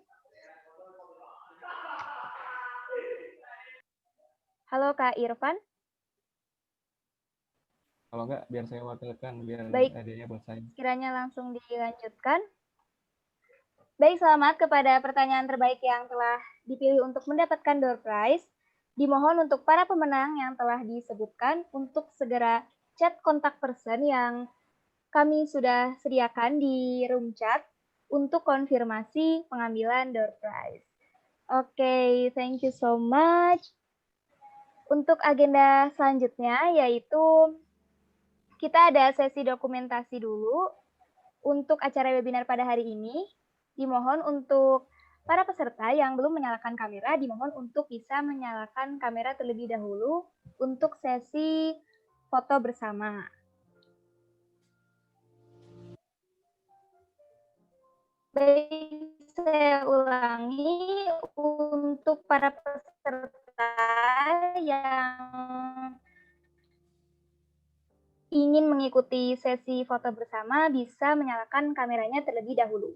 Halo Kak Irfan. Kalau enggak, biar saya wakilkan, biar Baik. hadiahnya buat saya. Kiranya langsung dilanjutkan. Baik, selamat kepada pertanyaan terbaik yang telah dipilih untuk mendapatkan door prize. Dimohon untuk para pemenang yang telah disebutkan untuk segera chat kontak person yang kami sudah sediakan di room chat untuk konfirmasi pengambilan door prize. Oke, thank you so much. Untuk agenda selanjutnya yaitu kita ada sesi dokumentasi dulu untuk acara webinar pada hari ini. Dimohon untuk para peserta yang belum menyalakan kamera, dimohon untuk bisa menyalakan kamera terlebih dahulu untuk sesi foto bersama. Baik, saya ulangi untuk para peserta yang ingin mengikuti sesi foto bersama bisa menyalakan kameranya terlebih dahulu.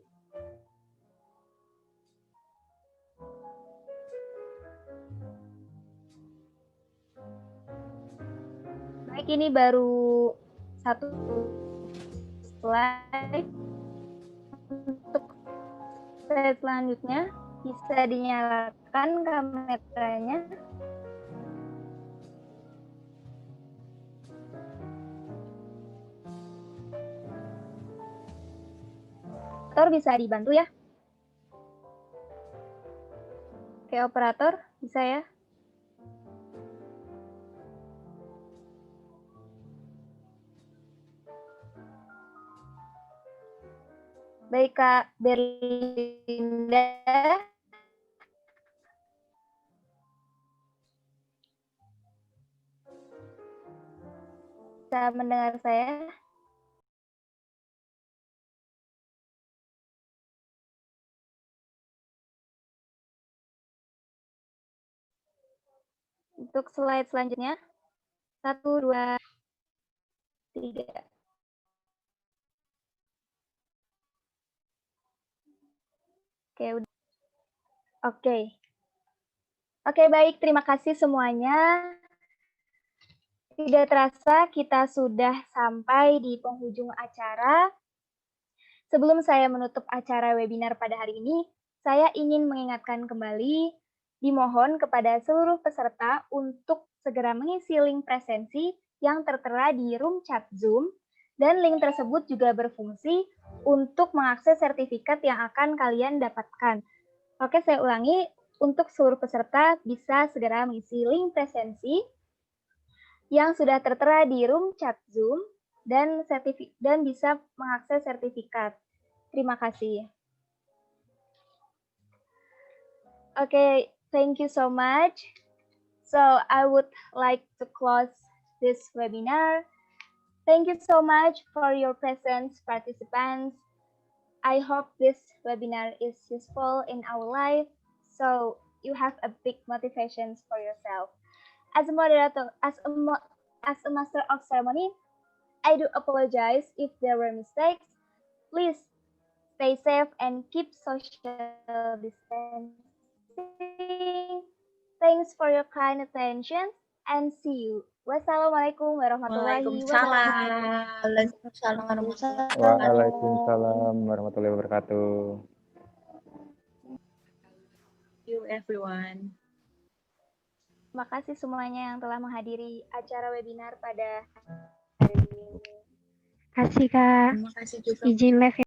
Baik, ini baru satu slide. Untuk slide selanjutnya bisa dinyalakan kameranya. Operator bisa dibantu ya. Oke, operator bisa ya. Baik Kak Berlinda. Bisa mendengar saya? Untuk slide selanjutnya. 1, 2, 3. Oke, udah. Oke, baik. Terima kasih semuanya. Tidak terasa kita sudah sampai di penghujung acara. Sebelum saya menutup acara webinar pada hari ini, saya ingin mengingatkan kembali, dimohon kepada seluruh peserta untuk segera mengisi link presensi yang tertera di room chat Zoom, dan link tersebut juga berfungsi untuk mengakses sertifikat yang akan kalian dapatkan. Oke, saya ulangi, untuk seluruh peserta bisa segera mengisi link presensi yang sudah tertera di room chat Zoom dan bisa mengakses sertifikat. Terima kasih. Okay, thank you so much. So I would like to close this webinar. Thank you so much for your presence, participants. I hope this webinar is useful in our life, so you have a big motivations for yourself. As a moderator, as a master of ceremony, I do apologize if there were mistakes. Please stay safe and keep social distancing. Thanks for your kind attention and see you. Wassalamualaikum warahmatullahi wabarakatuh. Waalaikumsalam warahmatullahi wabarakatuh. Thank you everyone. Terima kasih semuanya yang telah menghadiri acara webinar pada hari ini. Terima kasih Kak. Terima kasih juga. Izin live ya.